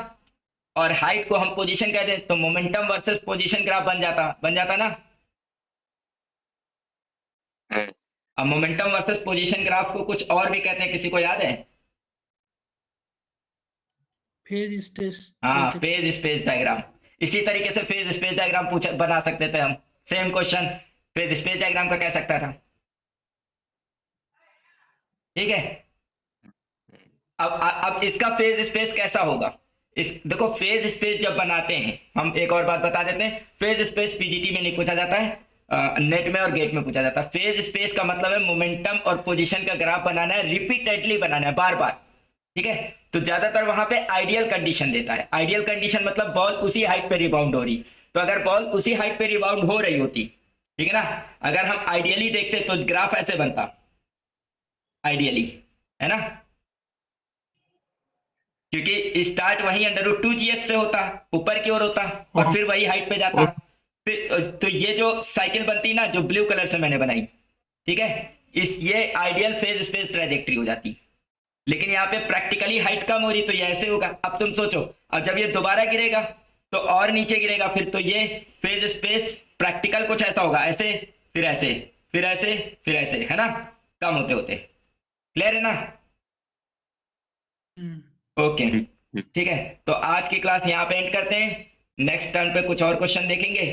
और हाइट को हम पोजीशन कह दें तो मोमेंटम वर्सेस पोजीशन ग्राफ बन जाता ना। अब मोमेंटम वर्सेस पोजीशन ग्राफ को कुछ और भी कहते हैं, किसी को याद है?
Phase space.
हाँ, फेज स्पेस डायग्राम। इसी तरीके से फेज स्पेस डायग्राम बना सकते थे हम। Same question phase space diagram का कह सकता था। ठीक है, अब इसका फेज स्पेस कैसा होगा? इस देखो, फेज स्पेस जब बनाते हैं, हम एक और बात बता देते हैं, फेज स्पेस पीजीटी में नहीं पूछा जाता है, नेट में और गेट में पूछा जाता है। फेज स्पेस का मतलब है मोमेंटम और पोजीशन का ग्राफ बनाना है, रिपीटेडली बनाना है, बार बार। ठीक है, तो ज्यादातर वहां पे आइडियल कंडीशन देता है। आइडियल कंडीशन मतलब बॉल उसी हाइट पे रिबाउंड हो रही। तो अगर बॉल उसी हाइट पे रिबाउंड हो रही होती, ठीक है ना, अगर हम आइडियली देखते तो ग्राफ ऐसे बनता, आइडियली, है ना, क्योंकि स्टार्ट वही √2gh से होता, ऊपर की ओर होता, और फिर वही हाइट पे जाता। फिर तो ये जो साइकिल बनती ना, जो ब्लू कलर से मैंने बनाई, ठीक है, ये आइडियल फेज स्पेस ट्रैजेक्टरी हो जाती। लेकिन यहाँ पे प्रैक्टिकली हाइट कम हो रही तो ये ऐसे होगा। अब तुम सोचो, अब जब ये दोबारा गिरेगा तो और नीचे गिरेगा, फिर तो ये फेज स्पेस प्रैक्टिकल कुछ ऐसा होगा, ऐसे, फिर ऐसे, फिर ऐसे, फिर ऐसे, है ना, कम होते होते। क्लियर है ना? ओके, ठीक है, तो आज की क्लास यहाँ पे एंड करते हैं। नेक्स्ट टर्न पे कुछ और क्वेश्चन देखेंगे।